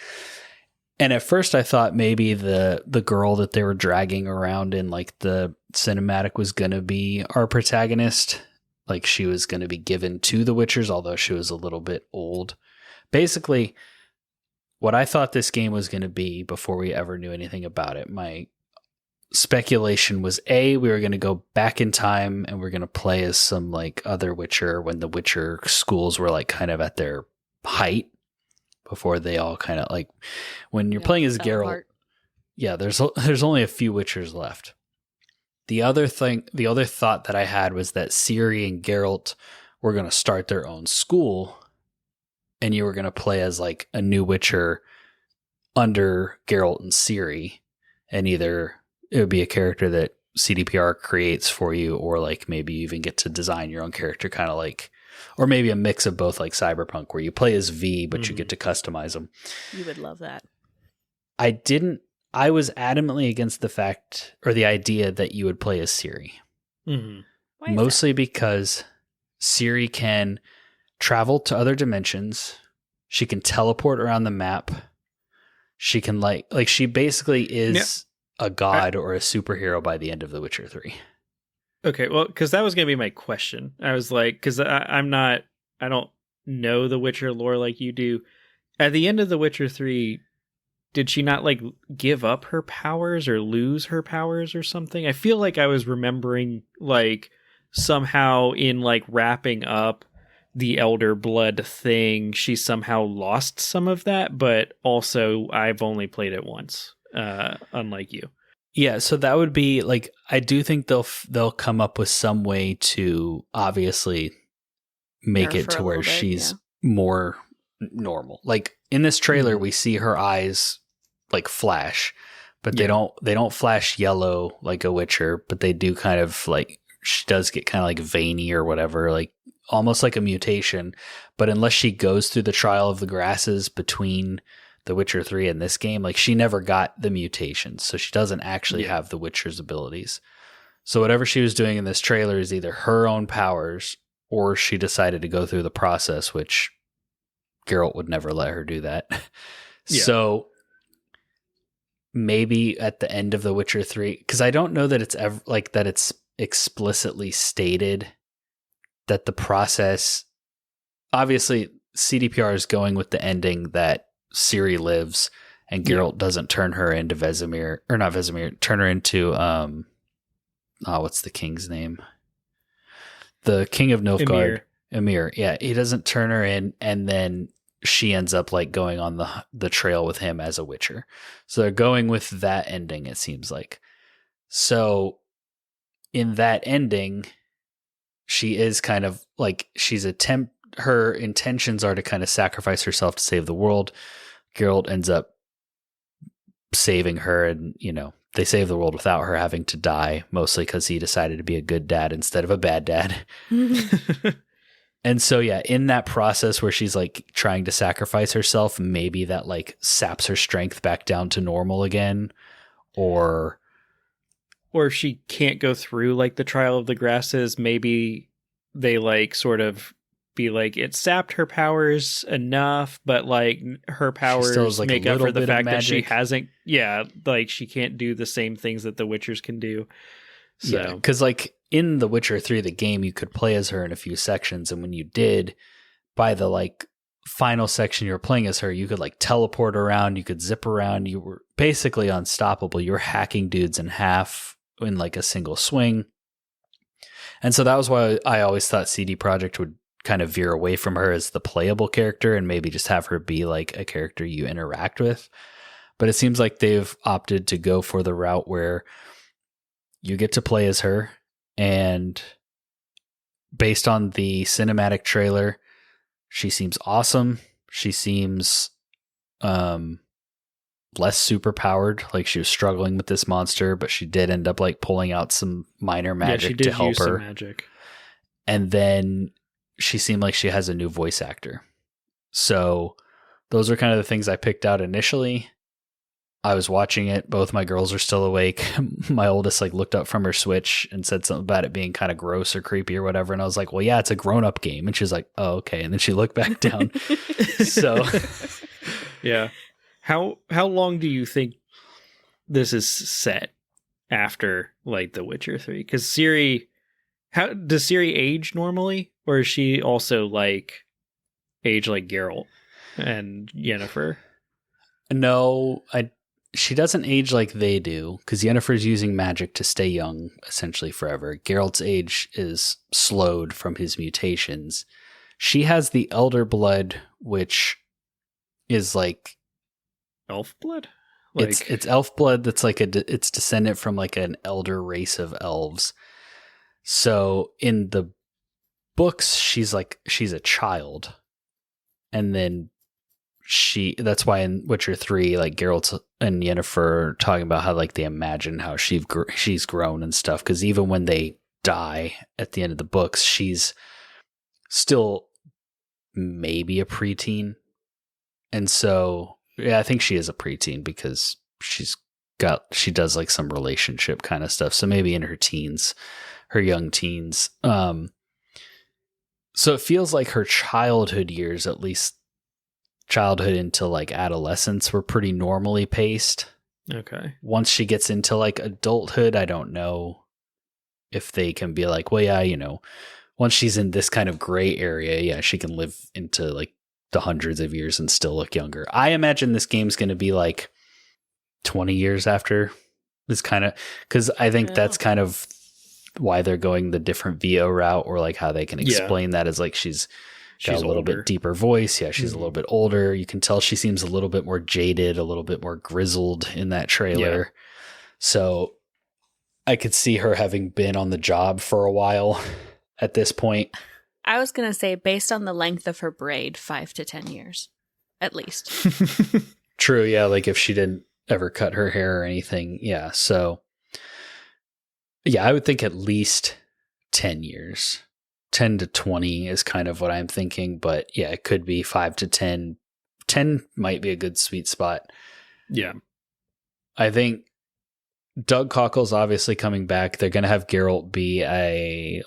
[SPEAKER 1] And at first I thought maybe the girl that they were dragging around in like the cinematic was going to be our protagonist. Like she was going to be given to the Witchers, although she was a little bit old. Basically, what I thought this game was going to be before we ever knew anything about it, my speculation was we were going to go back in time and we're going to play as some like other Witcher when the Witcher schools were like kind of at their height, before they all kind of like, when you're playing as Geralt, there's only a few Witchers left. The other thought that I had was that Ciri and Geralt were going to start their own school, and you were going to play as like a new Witcher under Geralt and Ciri, and either it would be a character that CDPR creates for you, or like maybe you even get to design your own character, kind of like, or maybe a mix of both, like Cyberpunk, where you play as V, but you get to customize them.
[SPEAKER 3] You would love that.
[SPEAKER 1] I was adamantly against the fact or the idea that you would play as Ciri.
[SPEAKER 3] Mm-hmm.
[SPEAKER 1] Mostly because Ciri can travel to other dimensions. She can teleport around the map. She can like she basically is a god or a superhero by the end of The Witcher 3.
[SPEAKER 2] Okay, well, because that was going to be my question. I was like, because I don't know the Witcher lore like you do. At the end of The Witcher 3, did she not like give up her powers or lose her powers or something? I feel like I was remembering like somehow in like wrapping up the Elder Blood thing, she somehow lost some of that, but also I've only played it once, unlike you.
[SPEAKER 1] Yeah, so that would be like, I do think they'll come up with some way to obviously make it to where she's more normal. Like in this trailer, we see her eyes like flash, but they don't flash yellow like a Witcher, but they do kind of like, she does get kind of like veiny or whatever, like almost like a mutation. But unless she goes through the trial of the grasses between The Witcher 3 and this game, like she never got the mutations, so she doesn't actually have the Witcher's abilities. So whatever she was doing in this trailer is either her own powers, or she decided to go through the process, which Geralt would never let her do that. So maybe at the end of The Witcher 3, because I don't know that it's ever like that it's explicitly stated that the process, obviously CDPR is going with the ending that Ciri lives and Geralt doesn't turn her into Vesemir, or not Vesemir, turn her into what's the king's name? The king of Nilfgaard. Emir. Yeah, he doesn't turn her in, and then she ends up like going on the trail with him as a Witcher. So they're going with that ending, it seems like. So in that ending, she is kind of like, her intentions are to kind of sacrifice herself to save the world. Geralt ends up saving her, and they save the world without her having to die, mostly because he decided to be a good dad instead of a bad dad. And so in that process where she's like trying to sacrifice herself, maybe that like saps her strength back down to normal again, or
[SPEAKER 2] if she can't go through like the trial of the grasses, maybe they like sort of be like, it sapped her powers enough, but like her powers like make up for the fact that she hasn't, like she can't do the same things that the Witchers can do. So,
[SPEAKER 1] because like in The Witcher 3, the game, you could play as her in a few sections, and when you did, by the like final section you were playing as her, you could like teleport around, you could zip around, you were basically unstoppable. You were hacking dudes in half in like a single swing. And so that was why I always thought CD Projekt would kind of veer away from her as the playable character and maybe just have her be like a character you interact with. But it seems like they've opted to go for the route where you get to play as her, and based on the cinematic trailer, she seems awesome. She seems less super powered. Like she was struggling with this monster, but she did end up like pulling out some minor magic to help her.
[SPEAKER 2] Magic.
[SPEAKER 1] And then she seemed like she has a new voice actor. So those are kind of the things I picked out initially. I was watching it. Both my girls are still awake. My oldest like looked up from her Switch and said something about it being kind of gross or creepy or whatever. And I was like, well, yeah, it's a grown-up game. And she's like, oh, okay. And then she looked back down. So
[SPEAKER 2] yeah. How long do you think this is set after like The Witcher 3? Because Ciri, how does Ciri age normally? Or is she also like age like Geralt and Yennefer?
[SPEAKER 1] No, she doesn't age like they do, because Yennefer's using magic to stay young essentially forever. Geralt's age is slowed from his mutations. She has the Elder Blood, which is like
[SPEAKER 2] Elf blood?
[SPEAKER 1] It's elf blood that's like it's descendant from like an elder race of elves. So in the books, she's a child. And then that's why in Witcher 3, like Geralt and Yennefer are talking about how like they imagine how she's grown and stuff. Because even when they die at the end of the books, she's still maybe a preteen. And so, yeah, I think she is a preteen because she does like some relationship kind of stuff. So maybe in her teens, her young teens. So it feels like her childhood years, at least childhood into like adolescence, were pretty normally paced.
[SPEAKER 2] Okay.
[SPEAKER 1] Once she gets into like adulthood, I don't know if they can be like, well, yeah, once she's in this kind of gray area, yeah, she can live into like the hundreds of years and still look younger. I imagine this game's going to be like 20 years after this kind of, because I think that's kind of why they're going the different VO route, or like how they can explain that as like she's got a little
[SPEAKER 2] older.
[SPEAKER 1] bit deeper voice. Yeah, she's a little bit older. You can tell she seems a little bit more jaded, a little bit more grizzled in that trailer. Yeah. So I could see her having been on the job for a while at this point.
[SPEAKER 3] I was going to say, based on the length of her braid, 5 to 10 years, at least.
[SPEAKER 1] True, yeah, like if she didn't ever cut her hair or anything. Yeah, so yeah, I would think at least 10 years. 10 to 20 is kind of what I'm thinking, but yeah, it could be 5 to 10. 10 might be a good sweet spot.
[SPEAKER 2] Yeah.
[SPEAKER 1] I think Doug Cockle's obviously coming back. They're going to have Geralt be a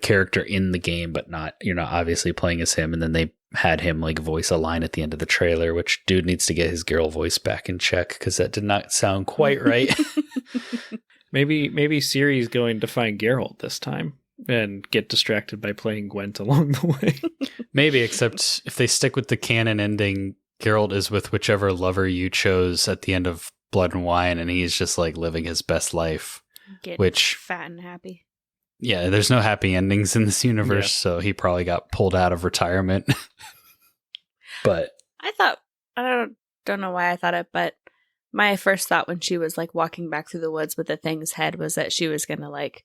[SPEAKER 1] character in the game, but you're not obviously playing as him. And then they had him like voice a line at the end of the trailer, which dude needs to get his Geralt voice back in check, because that did not sound quite right.
[SPEAKER 2] Maybe Ciri's going to find Geralt this time and get distracted by playing Gwent along the way.
[SPEAKER 1] Maybe, except if they stick with the canon ending, Geralt is with whichever lover you chose at the end of Blood and Wine, and he's just like living his best life.
[SPEAKER 3] Which fat and happy.
[SPEAKER 1] Yeah, there's no happy endings in this universe, so he probably got pulled out of retirement. But
[SPEAKER 3] I don't know why I thought it, but my first thought when she was like walking back through the woods with the thing's head was that she was gonna like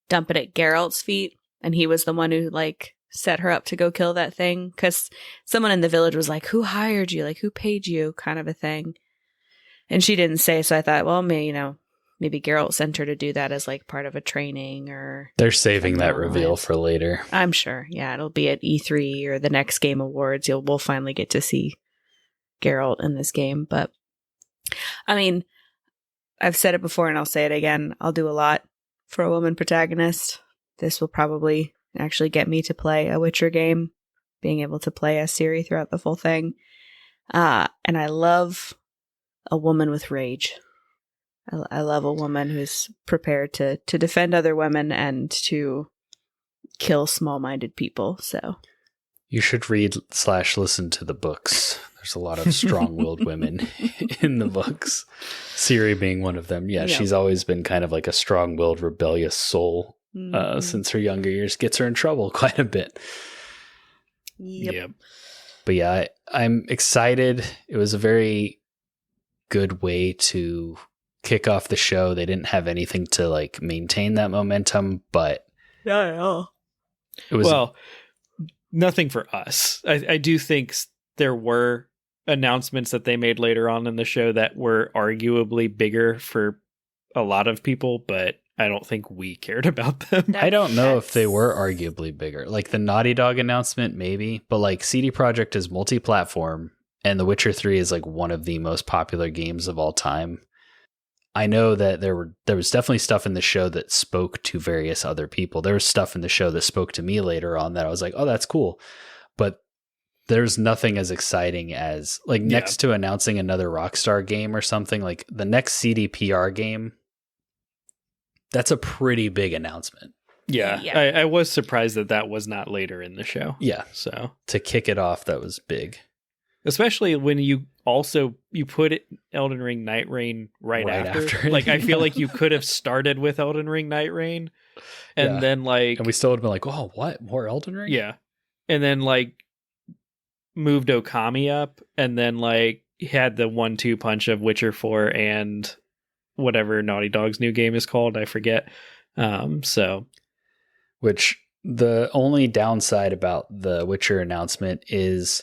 [SPEAKER 3] dump it at Geralt's feet, and he was the one who like set her up to go kill that thing, because someone in the village was like, who hired you, like who paid you, kind of a thing, and she didn't say. So I thought, well, maybe Geralt sent her to do that as like part of a training, or
[SPEAKER 1] they're saving that reveal for later.
[SPEAKER 3] I'm sure. Yeah, it'll be at E3 or the next Game Awards. We'll finally get to see Geralt in this game. But I mean, I've said it before and I'll say it again. I'll do a lot for a woman protagonist. This will probably actually get me to play a Witcher game, being able to play as Ciri throughout the full thing. And I love a woman with rage. I love a woman who's prepared to defend other women and to kill small-minded people. So
[SPEAKER 1] you should read / listen to the books. There's a lot of strong-willed women in the books. Ciri being one of them. Yeah, she's always been kind of like a strong-willed, rebellious soul since her younger years. Gets her in trouble quite a bit.
[SPEAKER 3] Yep.
[SPEAKER 1] But yeah, I'm excited. It was a very good way to kick off the show. They didn't have anything to like maintain that momentum, but
[SPEAKER 3] yeah,
[SPEAKER 1] it was
[SPEAKER 2] nothing for us. I do think there were announcements that they made later on in the show that were arguably bigger for a lot of people, but I don't think we cared about them.
[SPEAKER 1] I don't know if they were arguably bigger. Like the Naughty Dog announcement, maybe, but like CD Projekt is multi-platform, and The Witcher 3 is like one of the most popular games of all time. I know that there was definitely stuff in the show that spoke to various other people. There was stuff in the show that spoke to me later on that I was like, oh, that's cool. But there's nothing as exciting as like next to announcing another Rockstar game or something, like the next CDPR game. That's a pretty big announcement.
[SPEAKER 2] Yeah. I was surprised that was not later in the show.
[SPEAKER 1] Yeah.
[SPEAKER 2] So
[SPEAKER 1] to kick it off, that was big.
[SPEAKER 2] Especially when you put it Elden Ring Night Rain right after. Like, I feel like you could have started with Elden Ring Night Rain and then like...
[SPEAKER 1] And we still would have been like, oh, what? More Elden Ring?
[SPEAKER 2] Yeah. And then like moved Okami up and then like had the 1-2 punch of Witcher 4 and whatever Naughty Dog's new game is called. I forget.
[SPEAKER 1] Which the only downside about the Witcher announcement is...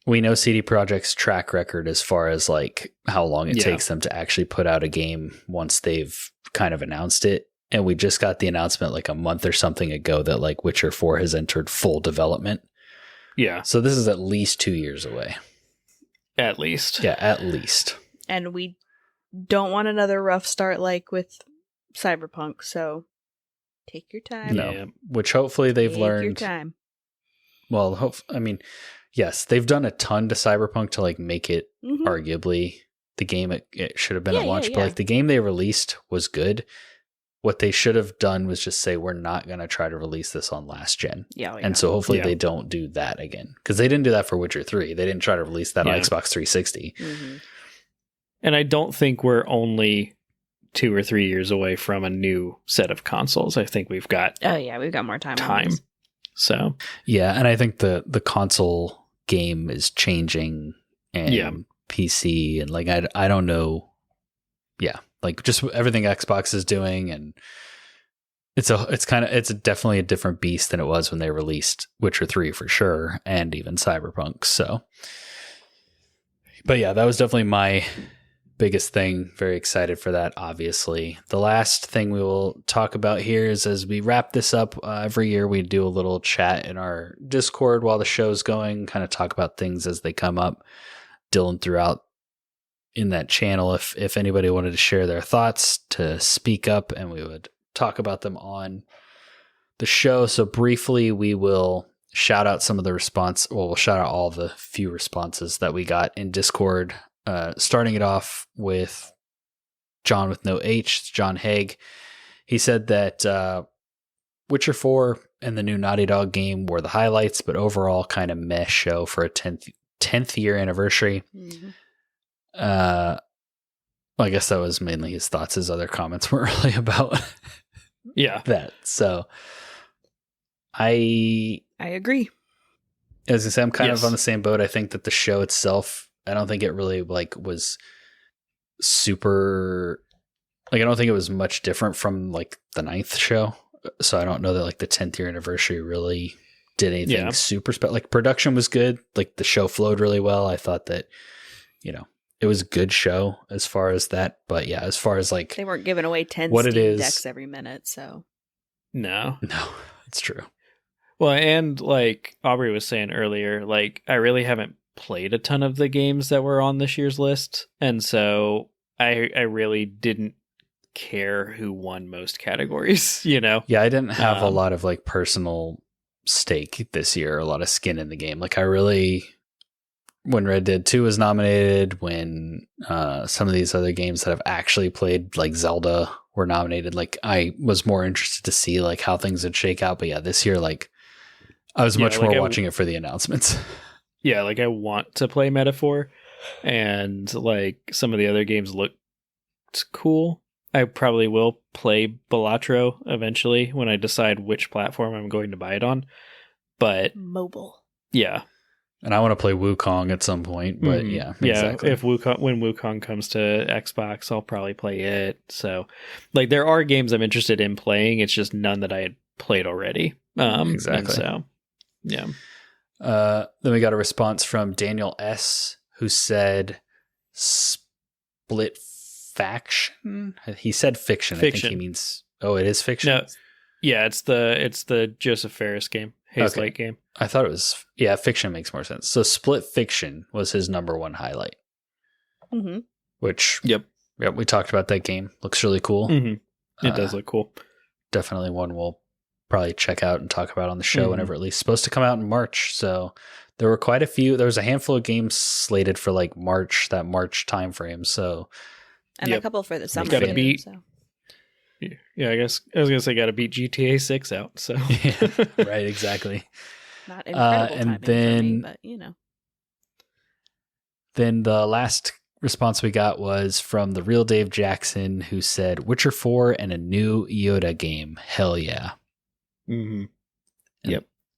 [SPEAKER 1] We know CD Projekt's track record as far as like how long it takes them to actually put out a game once they've kind of announced it. And we just got the announcement like a month or something ago that like Witcher 4 has entered full development.
[SPEAKER 2] Yeah.
[SPEAKER 1] So this is at least 2 years away.
[SPEAKER 2] At least.
[SPEAKER 1] Yeah, at least.
[SPEAKER 4] And we don't want another rough start like with Cyberpunk. So take your time.
[SPEAKER 1] No, which hopefully they've learned.
[SPEAKER 4] Take your time.
[SPEAKER 1] Well, yes, they've done a ton to Cyberpunk to like make it arguably the game it should have been at launch. But like the game they released was good. What they should have done was just say, we're not going to try to release this on last gen. And so hopefully they don't do that again. Because they didn't do that for Witcher 3. They didn't try to release that on Xbox 360.
[SPEAKER 2] And I don't think we're only 2 or 3 years away from a new set of consoles. I think we've got...
[SPEAKER 4] Oh yeah, we've got more time.
[SPEAKER 2] So
[SPEAKER 1] yeah, and I think the console game is changing and PC and like I don't know. Yeah, like just everything Xbox is doing, and it's definitely a different beast than it was when they released Witcher 3 for sure, and even Cyberpunk. So, but yeah, that was definitely my biggest thing. Very excited for that, obviously. The last thing we will talk about here is as we wrap this up, every year we do a little chat in our Discord while the show's going, kind of talk about things as they come up. Dylan threw out in that channel if anybody wanted to share their thoughts to speak up, and we would talk about them on the show. So briefly, we will shout out some of the we'll shout out all the few responses that we got in Discord. Starting it off with John with no H, John Haig. He said that Witcher 4 and the new Naughty Dog game were the highlights, but overall kind of meh show for a 10th year anniversary. I guess that was mainly his thoughts. His other comments weren't really about that. So I
[SPEAKER 4] agree.
[SPEAKER 1] As I say, I'm kind of on the same boat. I think that the show itself, I don't think it really like was super, like I don't think it was much different from like the 9th show. So I don't know that like the 10th year anniversary really did anything super special. Like production was good. Like the show flowed really well. I thought that, it was a good show as far as that. But yeah, as far as like
[SPEAKER 4] they weren't giving away 10
[SPEAKER 1] what
[SPEAKER 4] Steam decks every minute. So
[SPEAKER 2] no,
[SPEAKER 1] it's true.
[SPEAKER 2] Well, and like Aubrey was saying earlier, like I really haven't played a ton of the games that were on this year's list, and so I really didn't care who won most categories. Yeah,
[SPEAKER 1] I didn't have a lot of like personal stake this year, a lot of skin in the game. Like I really, when Red Dead 2 was nominated, when some of these other games that I've actually played like Zelda were nominated, like I was more interested to see like how things would shake out. But yeah, this year like I was much more watching it for the announcements.
[SPEAKER 2] Yeah, like I want to play Metaphor, and like some of the other games look cool. I probably will play Balatro eventually when I decide which platform I'm going to buy it on. But
[SPEAKER 4] mobile.
[SPEAKER 2] Yeah.
[SPEAKER 1] And I want to play Wukong at some point, but exactly.
[SPEAKER 2] If when Wukong comes to Xbox, I'll probably play it. So like there are games I'm interested in playing, it's just none that I had played already.
[SPEAKER 1] Exactly.
[SPEAKER 2] So yeah.
[SPEAKER 1] Then we got a response from Daniel S., who said split faction. He said fiction. I think he means it is fiction.
[SPEAKER 2] No, yeah, it's the Joseph Ferris game, Hazelight game.
[SPEAKER 1] I thought it was, Fiction makes more sense. So Split Fiction was his number one highlight.
[SPEAKER 4] Mm-hmm.
[SPEAKER 1] Which,
[SPEAKER 2] Yep,
[SPEAKER 1] we talked about that game. Looks really cool.
[SPEAKER 2] Mm-hmm. It does look cool.
[SPEAKER 1] Definitely one we'll probably check out and talk about on the show whenever it least. Supposed to come out in March. So there were quite a few. There was a handful of games slated for like that March timeframe. So,
[SPEAKER 3] and a couple for the summer.
[SPEAKER 2] Gotta
[SPEAKER 3] too,
[SPEAKER 2] beat.
[SPEAKER 3] so.
[SPEAKER 2] Yeah, I guess I was gonna say got to beat GTA 6 out. So
[SPEAKER 1] right, exactly.
[SPEAKER 3] Not incredible
[SPEAKER 1] and
[SPEAKER 3] timing
[SPEAKER 1] then,
[SPEAKER 3] for me, but you know.
[SPEAKER 1] Then the last response we got was from the real Dave Jackson, who said, Witcher 4 and a new Yoda game. Hell yeah.
[SPEAKER 2] Mm-hmm.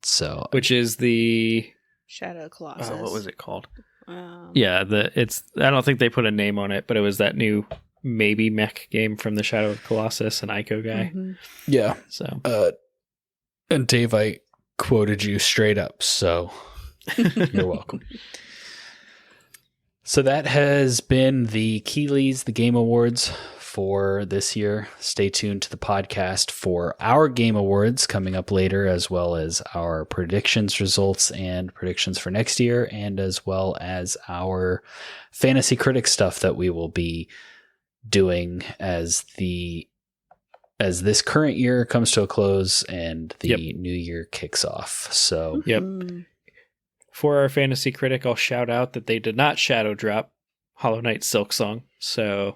[SPEAKER 2] So, which is the
[SPEAKER 4] Shadow Colossus.
[SPEAKER 2] what was it called? Yeah, I don't think they put a name on it, but it was that new maybe mech game from the Shadow of Colossus and Ico guy.
[SPEAKER 4] Mm-hmm.
[SPEAKER 1] Yeah.
[SPEAKER 2] So,
[SPEAKER 1] and Dave, I quoted you straight up, so you're welcome. So that has been the Keeleys, the Game Awards for this year. Stay tuned to the podcast for our Game Awards coming up later, as well as our predictions results and predictions for next year, and as well as our Fantasy Critic stuff that we will be doing as this current year comes to a close and the new year kicks off. So,
[SPEAKER 2] for our Fantasy Critic, I'll shout out that they did not shadow drop Hollow Knight Silk Song. So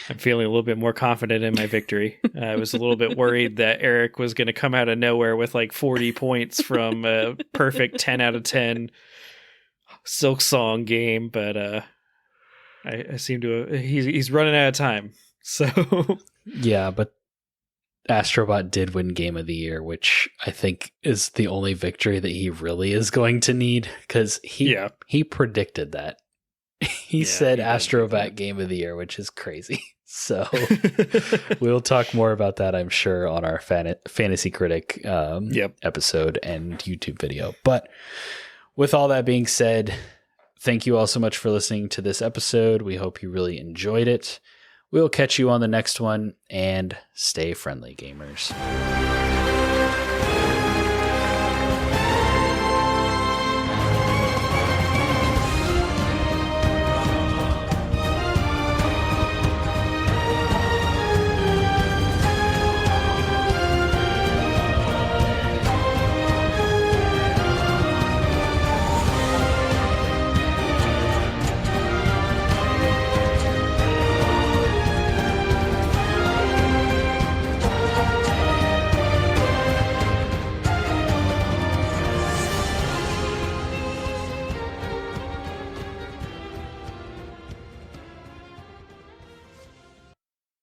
[SPEAKER 2] I'm feeling a little bit more confident in my victory. I was a little bit worried that Eric was going to come out of nowhere with like 40 points from a perfect 10 out of 10 Silk Song game, but I seem to he's running out of time. So
[SPEAKER 1] yeah, but Astro Bot did win Game of the Year, which I think is the only victory that he really is going to need, because he predicted that. He said Astro Bot Game of the Year, which is crazy. So we'll talk more about that, I'm sure, on our Fantasy Critic episode and YouTube video. But with all that being said, thank you all so much for listening to this episode. We hope you really enjoyed it. We'll catch you on the next one, and stay friendly, gamers.